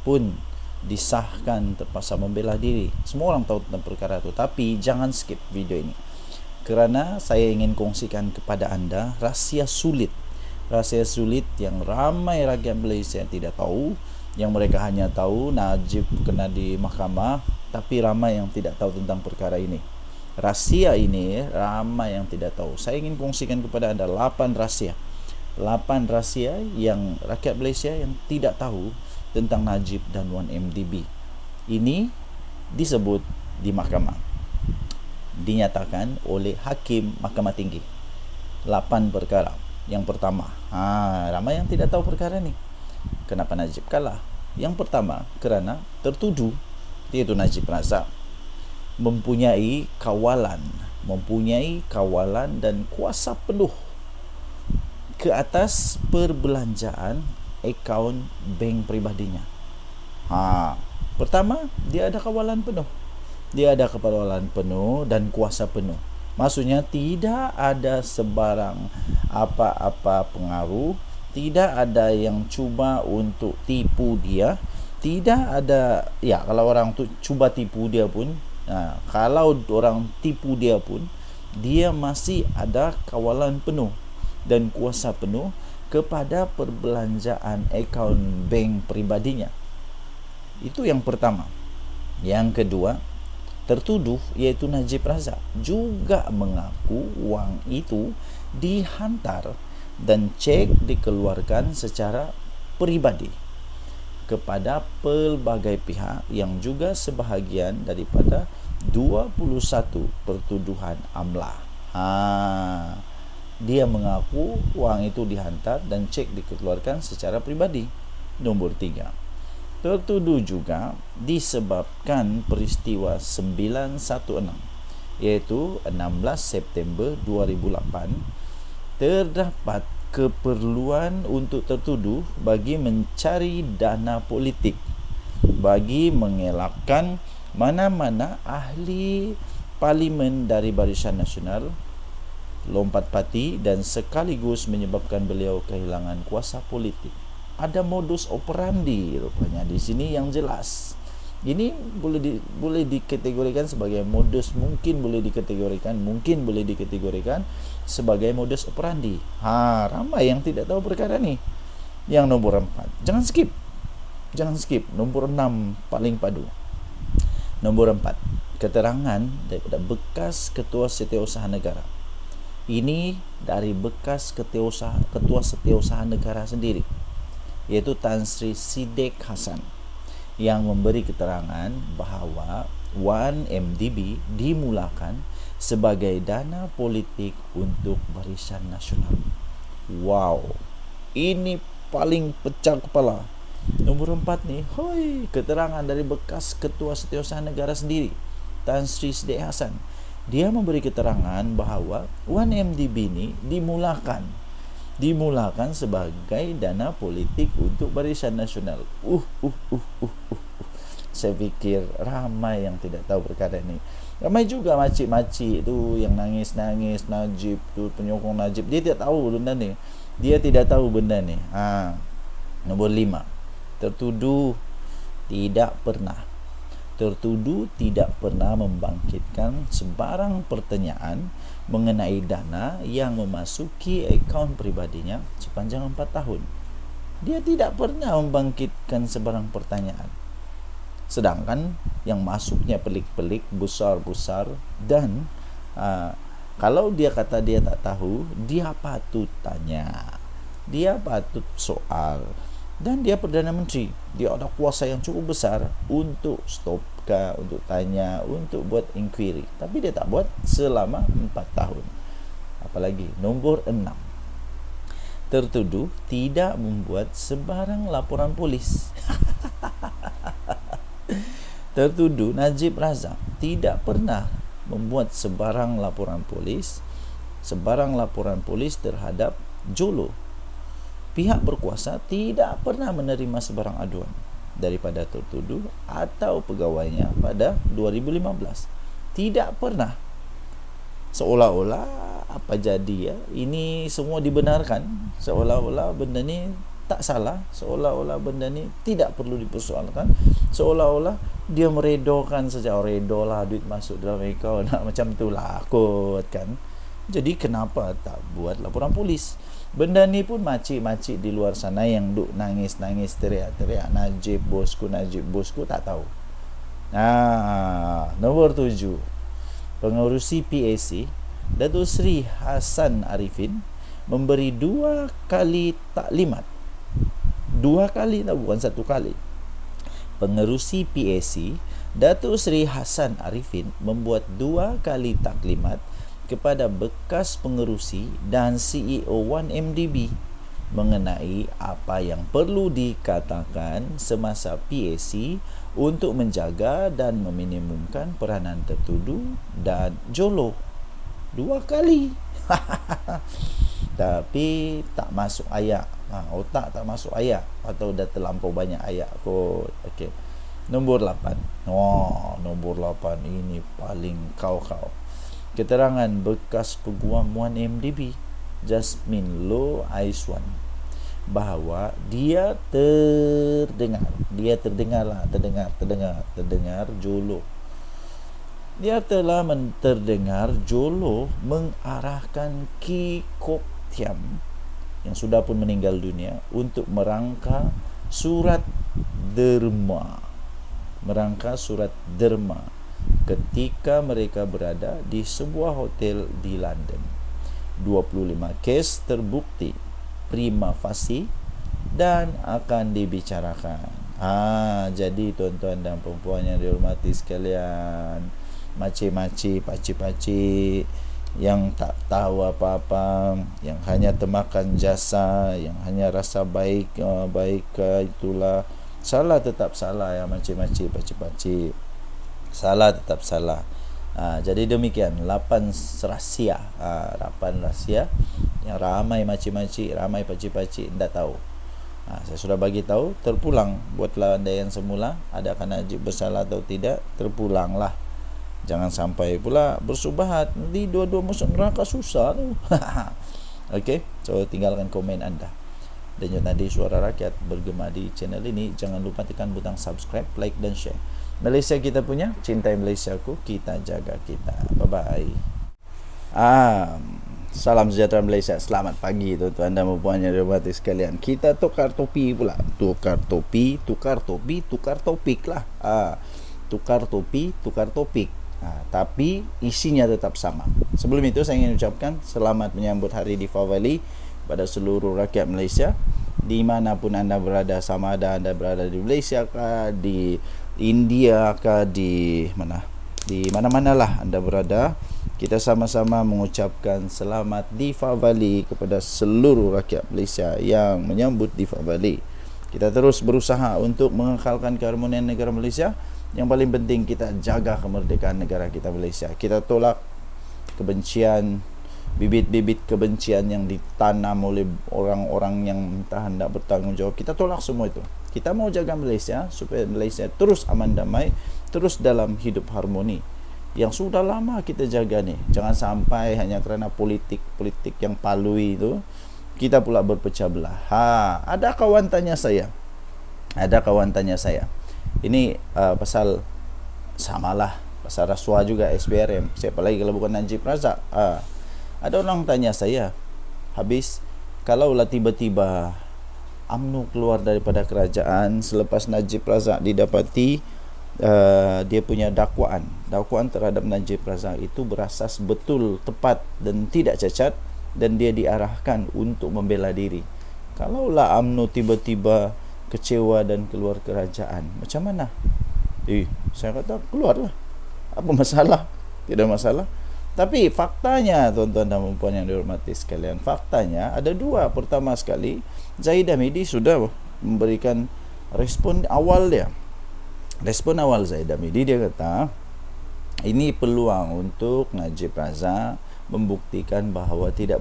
pun disahkan terpaksa membela diri. Semua orang tahu tentang perkara itu, tapi jangan skip video ini kerana saya ingin kongsikan kepada anda rahsia sulit yang ramai rakyat Malaysia tidak tahu, yang mereka hanya tahu Najib kena di mahkamah, tapi ramai yang tidak tahu tentang perkara ini. Rahsia ini ramai yang tidak tahu. Saya ingin kongsikan kepada anda 8 rahsia yang rakyat Malaysia yang tidak tahu tentang Najib dan 1MDB. Ini disebut di mahkamah, dinyatakan oleh Hakim Mahkamah Tinggi. 8 perkara. Yang pertama, ramai yang tidak tahu perkara ni. Kenapa Najib kalah? Yang pertama, kerana tertuduh, iaitu Najib Razak mempunyai kawalan dan kuasa penuh ke atas perbelanjaan akaun bank peribadinya. Pertama, dia ada kawalan penuh dan kuasa penuh. Maksudnya tidak ada sebarang apa-apa pengaruh, tidak ada yang cuba untuk tipu dia, tidak ada, kalau orang tu cuba tipu dia pun, kalau orang tipu dia pun, dia masih ada kawalan penuh dan kuasa penuh kepada perbelanjaan akaun bank peribadinya. Itu yang pertama. Yang kedua, tertuduh iaitu Najib Razak juga mengaku wang itu dihantar dan cek dikeluarkan secara peribadi kepada pelbagai pihak yang juga sebahagian daripada 21 pertuduhan amlah. Dia mengaku wang itu dihantar dan cek dikeluarkan secara peribadi. Nombor 3, tertuduh juga disebabkan peristiwa 916, iaitu 16 September 2008, terdapat keperluan untuk tertuduh bagi mencari dana politik, bagi mengelakkan mana-mana ahli parlimen dari Barisan Nasional lompat parti dan sekaligus menyebabkan beliau kehilangan kuasa politik. Ada modus operandi rupanya di sini yang jelas. Ini boleh dikategorikan sebagai modus, mungkin boleh dikategorikan sebagai modus operandi. Ramai yang tidak tahu perkara ni. Yang nombor 4, jangan skip. Nombor 6 paling padu. Nombor 4, keterangan daripada bekas Ketua Setiausaha Negara. Ini dari bekas Ketua Setiausaha Negara sendiri, iaitu Tan Sri Sidek Hasan. yang memberi keterangan bahawa 1MDB dimulakan sebagai dana politik untuk Barisan Nasional. Wow, ini paling pecah kepala. Nombor 4 nih, keterangan dari bekas Ketua Setiausaha Negara sendiri, Tan Sri Siddiq Hasan. Dia memberi keterangan bahawa 1MDB ini dimulakan sebagai dana politik untuk Barisan Nasional. Saya fikir ramai yang tidak tahu perkara ini. Ramai juga makcik-makcik tu yang nangis-nangis, Najib tu, penyokong Najib. Dia tidak tahu benda ni. Nombor 5. Tertuduh tidak pernah membangkitkan sebarang pertanyaan mengenai dana yang memasuki akaun pribadinya sepanjang 4 tahun. Dia tidak pernah membangkitkan sebarang pertanyaan. Sedangkan yang masuknya pelik-pelik, besar-besar, dan kalau dia kata dia tak tahu, dia patut tanya, dia patut soal. Dan dia Perdana Menteri, dia ada kuasa yang cukup besar untuk stop untuk tanya, untuk buat inquiry. Tapi dia tak buat selama 4 tahun. Apalagi nombor 6, tertuduh tidak membuat sebarang laporan polis. Tertuduh Najib Razak tidak pernah membuat sebarang laporan polis terhadap Jolo. Pihak berkuasa tidak pernah menerima sebarang aduan daripada tertuduh atau pegawainya pada 2015. Tidak pernah. Seolah-olah apa jadi ya? Ini semua dibenarkan. Seolah-olah benda ni tak salah. Seolah-olah benda ni tidak perlu dipersoalkan. Seolah-olah dia meredokan saja. Redolah duit masuk dalam akaun. Macam itulah kot kan. Jadi kenapa tak buat laporan polis? Benda ni pun makcik-makcik di luar sana yang duk nangis-nangis, teriak-teriak, Najib bosku, tak tahu. Nombor 7, pengerusi PAC Datuk Seri Hassan Arifin memberi 2 kali taklimat. 2 kali tak, bukan 1 kali. Pengerusi PAC Datuk Seri Hassan Arifin membuat 2 kali taklimat kepada bekas pengerusi dan CEO 1MDB mengenai apa yang perlu dikatakan semasa PAC untuk menjaga dan meminimumkan peranan tertuduh dan Jolo. 2 kali. Tapi tak masuk ayat. Otak tak masuk ayat atau dah terlampau banyak ayat kot. Okey. Nombor 8. Nombor 8 ini paling kau. Keterangan bekas peguam 1MDB Jasmine Loh Aiswan bahawa dia terdengar Jolo. Dia telah terdengar Jolo mengarahkan Ki Kok Thiam yang sudah pun meninggal dunia untuk merangka surat derma ketika mereka berada di sebuah hotel di London. 25 kes terbukti prima facie dan akan dibicarakan. Jadi tuan-tuan dan puan-puan yang dihormati sekalian, makcik-makcik, pakcik-pakcik yang tak tahu apa-apa, yang hanya termakan jasa, yang hanya rasa baik, itulah salah tetap salah ya makcik-makcik, pakcik-pakcik. Salah tetap salah. Jadi demikian 8 rahsia yang ramai makcik-makcik, ramai pakcik-pakcik tidak tahu. Saya sudah bagi tahu, terpulang. Buatlah anda yang semula, adakah Najib bersalah atau tidak, terpulanglah. Jangan sampai pula bersubahat, nanti dua-dua masuk neraka, susah tu. Okey, so tinggalkan komen anda. Denyut nadi suara rakyat bergema di channel ini. Jangan lupa tekan butang subscribe, like dan share. Malaysia kita punya, cintai Malaysiaku, kita jaga kita. Bye-bye. Salam sejahtera Malaysia. Selamat pagi tuan-tuan dan puan yang dihormati sekalian. Kita tukar topi pula. Tukar topik lah. Tukar topi, tukar topik. Tapi isinya tetap sama. Sebelum itu saya ingin ucapkan selamat menyambut Hari Deepavali pada seluruh rakyat Malaysia. dimanapun anda berada, sama ada anda berada di Malaysia kah, di India kah, di mana-mana lah anda berada, kita sama-sama mengucapkan selamat Deepavali kepada seluruh rakyat Malaysia yang menyambut Deepavali. Kita terus berusaha untuk mengekalkan keharmonian negara Malaysia. Yang paling penting kita jaga kemerdekaan negara kita Malaysia. Kita tolak kebencian, bibit-bibit kebencian yang ditanam oleh orang-orang yang entah hendak bertanggung jawab. Kita tolak semua itu. Kita mau jaga Malaysia supaya Malaysia terus aman damai, terus dalam hidup harmoni. Yang sudah lama kita jaga nih. Jangan sampai hanya kerana politik yang palui itu kita pula berpecah belah. Ada kawan tanya saya. Ini pasal samalah, pasal rasuah juga SBRM. Siapa lagi kalau bukan Najib Razak? Ada orang tanya saya, habis kalaulah tiba-tiba UMNO keluar daripada kerajaan selepas Najib Razak didapati dia punya dakwaan terhadap Najib Razak itu berasas betul, tepat dan tidak cacat, dan dia diarahkan untuk membela diri. Kalaulah UMNO tiba-tiba kecewa dan keluar kerajaan, macam mana? Saya kata keluarlah, apa masalah? Tidak masalah. Tapi faktanya, tuan-tuan dan puan yang dihormati sekalian, faktanya ada dua. Pertama sekali, Zahid Hamidi sudah memberikan respon awal dia. Respon awal Zahid Hamidi, dia kata ini peluang untuk Najib Razak membuktikan bahawa dia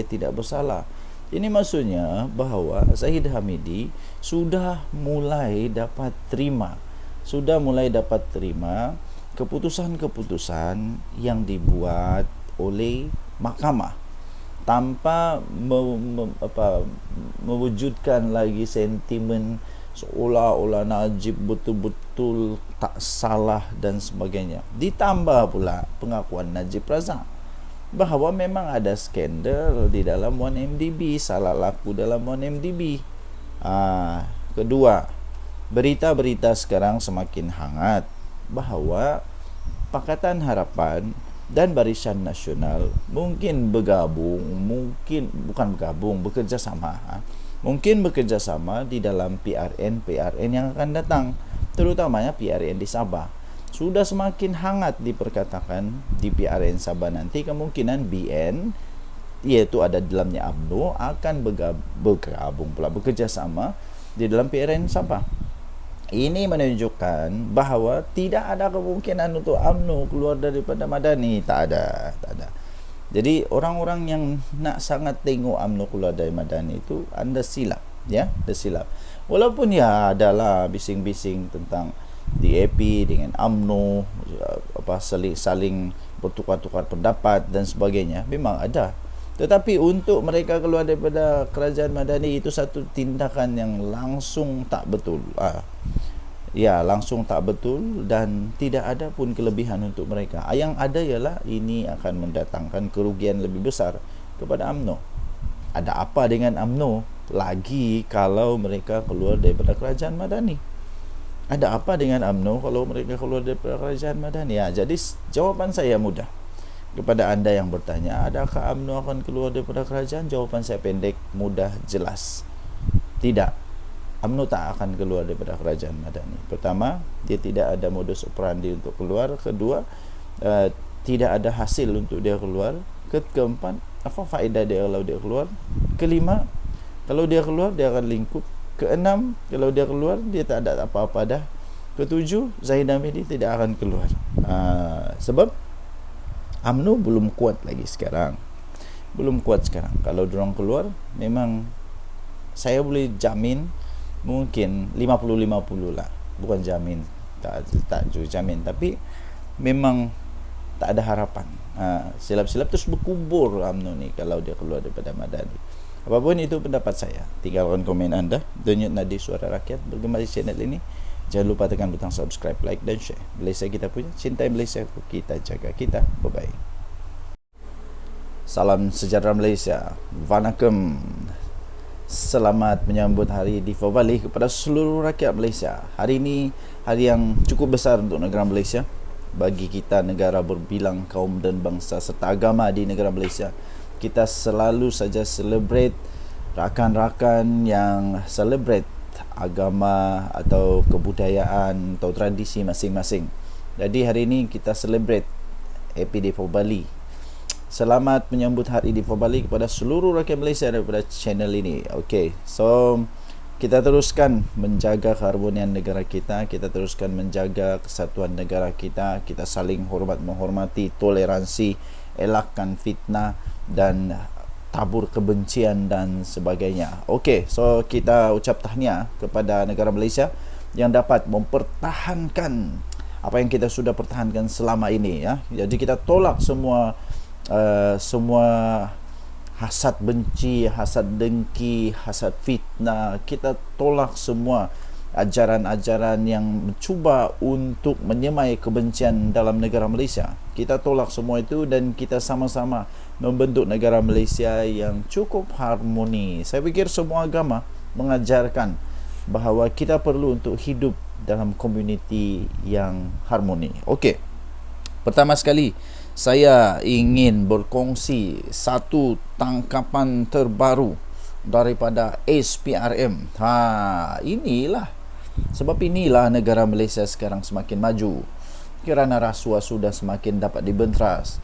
tidak bersalah. Ini maksudnya bahawa Zahid Hamidi sudah mulai dapat terima keputusan-keputusan yang dibuat oleh mahkamah tanpa mewujudkan lagi sentimen seolah-olah Najib betul-betul tak salah dan sebagainya. Ditambah pula pengakuan Najib Razak bahawa memang ada skandal di dalam 1MDB, salah laku dalam 1MDB. Kedua, berita-berita sekarang semakin hangat bahawa Pakatan Harapan dan Barisan Nasional bekerjasama di dalam PRN yang akan datang, terutamanya PRN di Sabah. Sudah semakin hangat diperkatakan di PRN Sabah nanti kemungkinan BN, iaitu ada dalamnya UMNO, akan bekerjasama di dalam PRN Sabah. Ini menunjukkan bahawa tidak ada kemungkinan untuk UMNO keluar daripada Madani. Tak ada. Jadi orang-orang yang nak sangat tengok UMNO keluar dari Madani itu anda silap, ya, anda silap. Walaupun ya adalah bising-bising tentang DAP dengan UMNO, saling bertukar-tukar pendapat dan sebagainya, memang ada. Tetapi untuk mereka keluar daripada kerajaan Madani itu satu tindakan yang langsung tak betul. Langsung tak betul dan tidak ada pun kelebihan untuk mereka. Yang ada ialah ini akan mendatangkan kerugian lebih besar kepada UMNO. Ada apa dengan UMNO lagi kalau mereka keluar daripada kerajaan Madani? Ada apa dengan UMNO kalau mereka keluar daripada kerajaan Madani? Jadi jawapan saya mudah. Kepada anda yang bertanya, adakah UMNO akan keluar daripada kerajaan? Jawapan saya pendek, mudah, jelas. Tidak. UMNO tak akan keluar daripada kerajaan Madani. Pertama, dia tidak ada modus operandi untuk keluar. Kedua, tidak ada hasil untuk dia keluar. Keempat, apa faedah dia kalau dia keluar? Kelima, kalau dia keluar dia akan lingkup. Keenam, kalau dia keluar dia tak ada apa-apa dah. Ketujuh, Zahid Hamidi tidak akan keluar. Sebab UMNO belum kuat lagi sekarang. Kalau diorang keluar, memang saya boleh jamin mungkin 50-50 lah. Bukan jamin, tak jamin, tapi memang tak ada harapan. Silap-silap terus berkubur UMNO ni kalau dia keluar daripada Madani. Apapun itu pendapat saya, tinggalkan komen anda. Denyut Nadi Suara Rakyat bergema di channel ini. Jangan lupa tekan butang subscribe, like dan share. Malaysia kita punya, cintai Malaysia, kita jaga kita. Bye-bye. Salam sejahtera Malaysia. Vanakkam. Selamat menyambut hari Deepavali kepada seluruh rakyat Malaysia. Hari ini hari yang cukup besar untuk negara Malaysia. Bagi kita, negara berbilang kaum dan bangsa serta agama di negara Malaysia, kita selalu saja celebrate rakan-rakan yang celebrate agama atau kebudayaan atau tradisi masing-masing. Jadi hari ini kita celebrate Happy Day for Bali. Selamat menyambut Hari Day for Bali kepada seluruh rakyat Malaysia daripada channel ini. Okay, so kita teruskan menjaga keharmonian negara kita, kita teruskan menjaga kesatuan negara kita, kita saling hormat menghormati, toleransi, elakkan fitnah dan tabur kebencian dan sebagainya. Okey, so kita ucap tahniah kepada negara Malaysia yang dapat mempertahankan apa yang kita sudah pertahankan selama ini, ya. Jadi kita tolak semua hasad benci, hasad dengki, hasad fitnah. Kita tolak semua ajaran-ajaran yang mencuba untuk menyemai kebencian dalam negara Malaysia. Kita tolak semua itu dan kita sama-sama membentuk negara Malaysia yang cukup harmoni. Saya fikir semua agama mengajarkan bahawa kita perlu untuk hidup dalam komuniti yang harmoni. Okey. Pertama sekali, saya ingin berkongsi satu tangkapan terbaru daripada SPRM. Inilah sebab inilah negara Malaysia sekarang semakin maju kerana rasuah sudah semakin dapat dibenteras.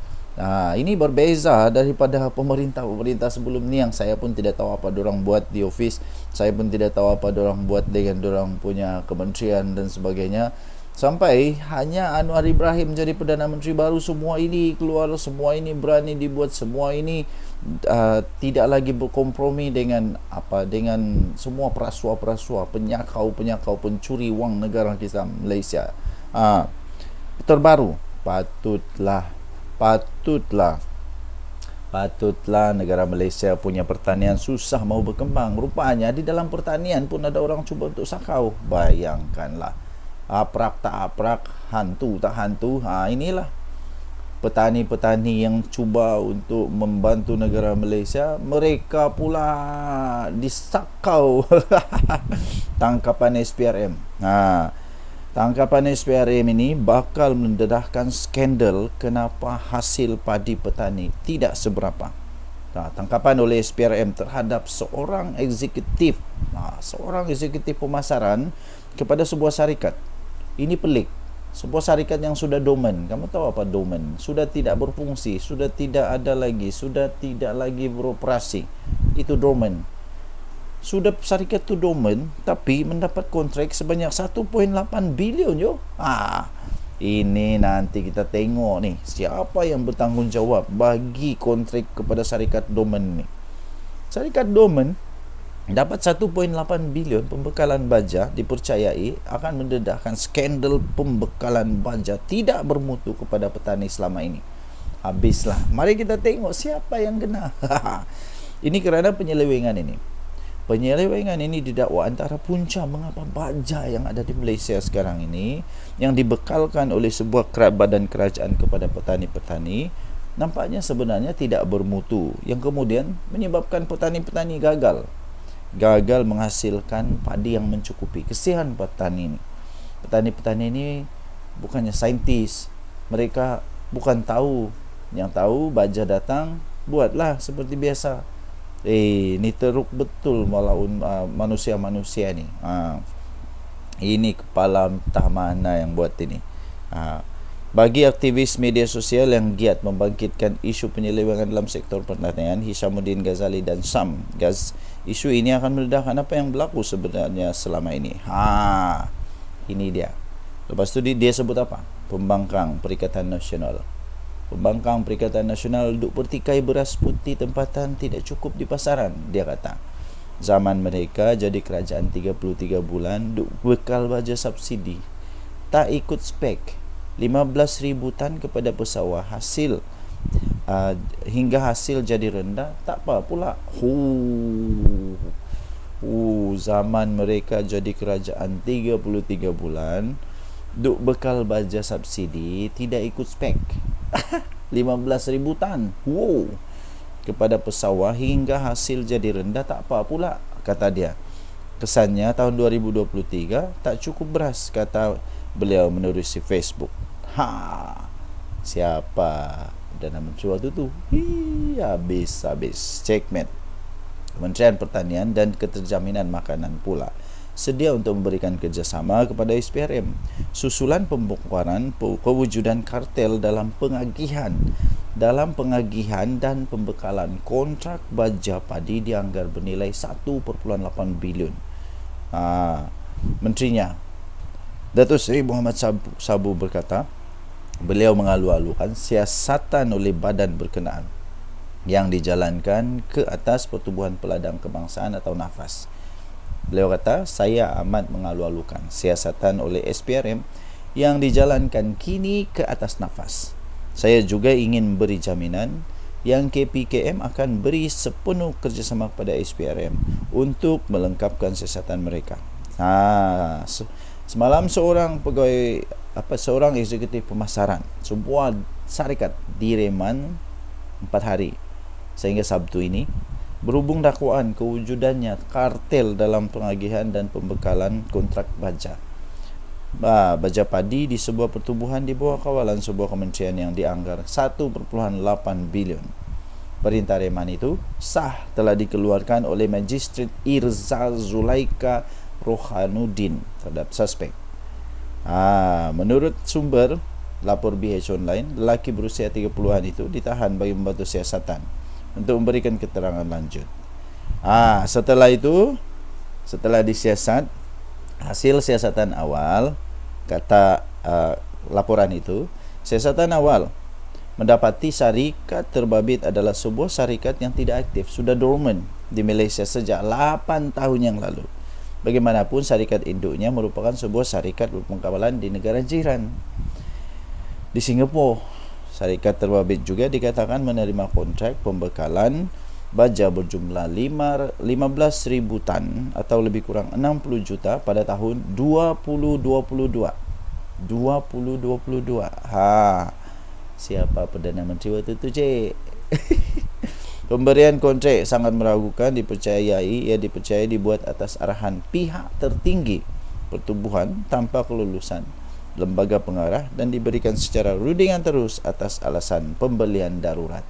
Ini berbeza daripada pemerintah-pemerintah sebelum ni yang saya pun tidak tahu apa dorang buat di office. Saya pun tidak tahu apa dorang buat dengan dorang punya kementerian dan sebagainya. Sampai hanya Anwar Ibrahim jadi Perdana Menteri baru, semua ini keluar, semua ini berani dibuat, semua ini tidak lagi berkompromi dengan dengan semua perasuah-perasuah, penyakau-penyakau, pencuri wang negara kita Malaysia. Terbaru, patutlah negara Malaysia punya pertanian susah mau berkembang. Rupanya di dalam pertanian pun ada orang cuba untuk sakau. Bayangkanlah. Aprak tak aprak, hantu tak hantu. Inilah petani-petani yang cuba untuk membantu negara Malaysia, mereka pula disakau. Tangkapan SPRM. Tangkapan SPRM ini bakal mendedahkan skandal kenapa hasil padi petani tidak seberapa. Tangkapan oleh SPRM terhadap seorang eksekutif pemasaran kepada sebuah syarikat. Ini pelik. Sebuah syarikat yang sudah dormant. Kamu tahu apa dormant? Sudah tidak berfungsi, sudah tidak ada lagi, sudah tidak lagi beroperasi. Itu dormant. Sudah syarikat itu dormant, tapi mendapat kontrak sebanyak 1.8 bilion yo. Ini nanti kita tengok nih siapa yang bertanggungjawab bagi kontrak kepada syarikat dormant ni. Syarikat dormant dapat 1.8 bilion pembekalan baja, dipercayai akan mendedahkan skandal pembekalan baja tidak bermutu kepada petani selama ini. Habislah. Mari kita tengok siapa yang kena. Ini kerana penyelewengan ini. Penyelewengan ini didakwa antara punca mengapa baja yang ada di Malaysia sekarang ini yang dibekalkan oleh sebuah badan kerajaan kepada petani-petani nampaknya sebenarnya tidak bermutu, yang kemudian menyebabkan petani-petani gagal menghasilkan padi yang mencukupi. Kesian petani ini. Petani-petani ini bukannya saintis, mereka bukan tahu. Yang tahu baja datang, buatlah seperti biasa. Ini teruk betul malaun manusia-manusia ni. Ini kepala entah mana yang buat ini. Bagi aktivis media sosial yang giat membangkitkan isu penyelewengan dalam sektor pertanian, Hishamuddin Ghazali dan Sam Gaz, isu ini akan meledakkan apa yang berlaku sebenarnya selama ini. Ini dia. Lepas tu dia sebut apa? Pembangkang Perikatan Nasional. Pembangkang Perikatan Nasional duk pertikai beras putih tempatan tidak cukup di pasaran, dia kata. Zaman mereka jadi kerajaan 33 bulan duk bekal baja subsidi. Tak ikut spek. 15,000 tan kepada pesawah, hasil hingga hasil jadi rendah, tak apa pula. Zaman mereka jadi kerajaan 33 bulan duk bekal baja subsidi tidak ikut spek. 15,000 tan kepada pesawah hingga hasil jadi rendah, tak apa pula, kata dia. Kesannya tahun 2023 tak cukup beras, kata beliau menerusi Facebook. Siapa Perdana Menteri waktu tu? Habis checkmate. Kementerian Pertanian dan Keterjaminan Makanan pula sedia untuk memberikan kerjasama kepada SPRM susulan pembongkaran kewujudan kartel dalam pengagihan dan pembekalan kontrak baja padi dianggar bernilai 1.8 bilion. Menterinya Datuk Seri Muhammad Sabu berkata, beliau mengalu-alukan siasatan oleh badan berkenaan yang dijalankan ke atas Pertubuhan Peladang Kebangsaan atau NAFAS. Beliau kata, saya amat mengalu-alukan siasatan oleh SPRM yang dijalankan kini ke atas NAFAS. Saya juga ingin beri jaminan yang KPKM akan beri sepenuh kerjasama kepada SPRM untuk melengkapkan siasatan mereka. Semalam seorang eksekutif pemasaran sebuah syarikat direman 4 hari sehingga Sabtu ini berhubung dakwaan kewujudannya kartel dalam pengagihan dan pembekalan kontrak baja padi di sebuah pertubuhan di bawah kawalan sebuah kementerian yang dianggar 1.8 bilion. Perintah reman itu sah telah dikeluarkan oleh Magistrat Irza Zulaika Rohanuddin terhadap suspek. Menurut sumber lapor BH Online, lelaki berusia 30-an itu ditahan bagi membantu siasatan untuk memberikan keterangan lanjut. Setelah disiasat, hasil siasatan awal, kata laporan itu, siasatan awal mendapati syarikat terbabit adalah sebuah syarikat yang tidak aktif, sudah dormant di Malaysia sejak 8 tahun yang lalu. Bagaimanapun, syarikat induknya merupakan sebuah syarikat berpengkawalan di negara jiran. Di Singapura, syarikat terbabit juga dikatakan menerima kontrak pembekalan baja berjumlah 15,000 tan atau lebih kurang 60 juta pada tahun 2022. Siapa Perdana Menteri waktu itu, cik? Pemberian kontrak sangat meragukan dipercayai dibuat atas arahan pihak tertinggi pertubuhan tanpa kelulusan lembaga pengarah dan diberikan secara rundingan terus atas alasan pembelian darurat.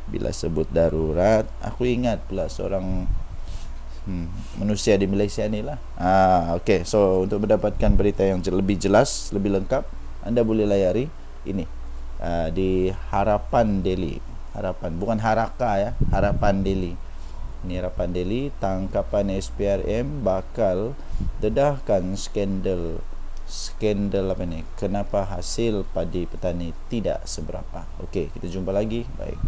Bila sebut darurat, aku ingat pula seorang manusia di Malaysia ni lah. Okay, so untuk mendapatkan berita yang lebih jelas, lebih lengkap, anda boleh layari ini di Harapan Daily. Bukan Haraka ya, Harapan Daily. Ini Harapan Daily, tangkapan SPRM bakal dedahkan skandal apa ni? Kenapa hasil padi petani tidak seberapa. Okey, kita jumpa lagi. Baik.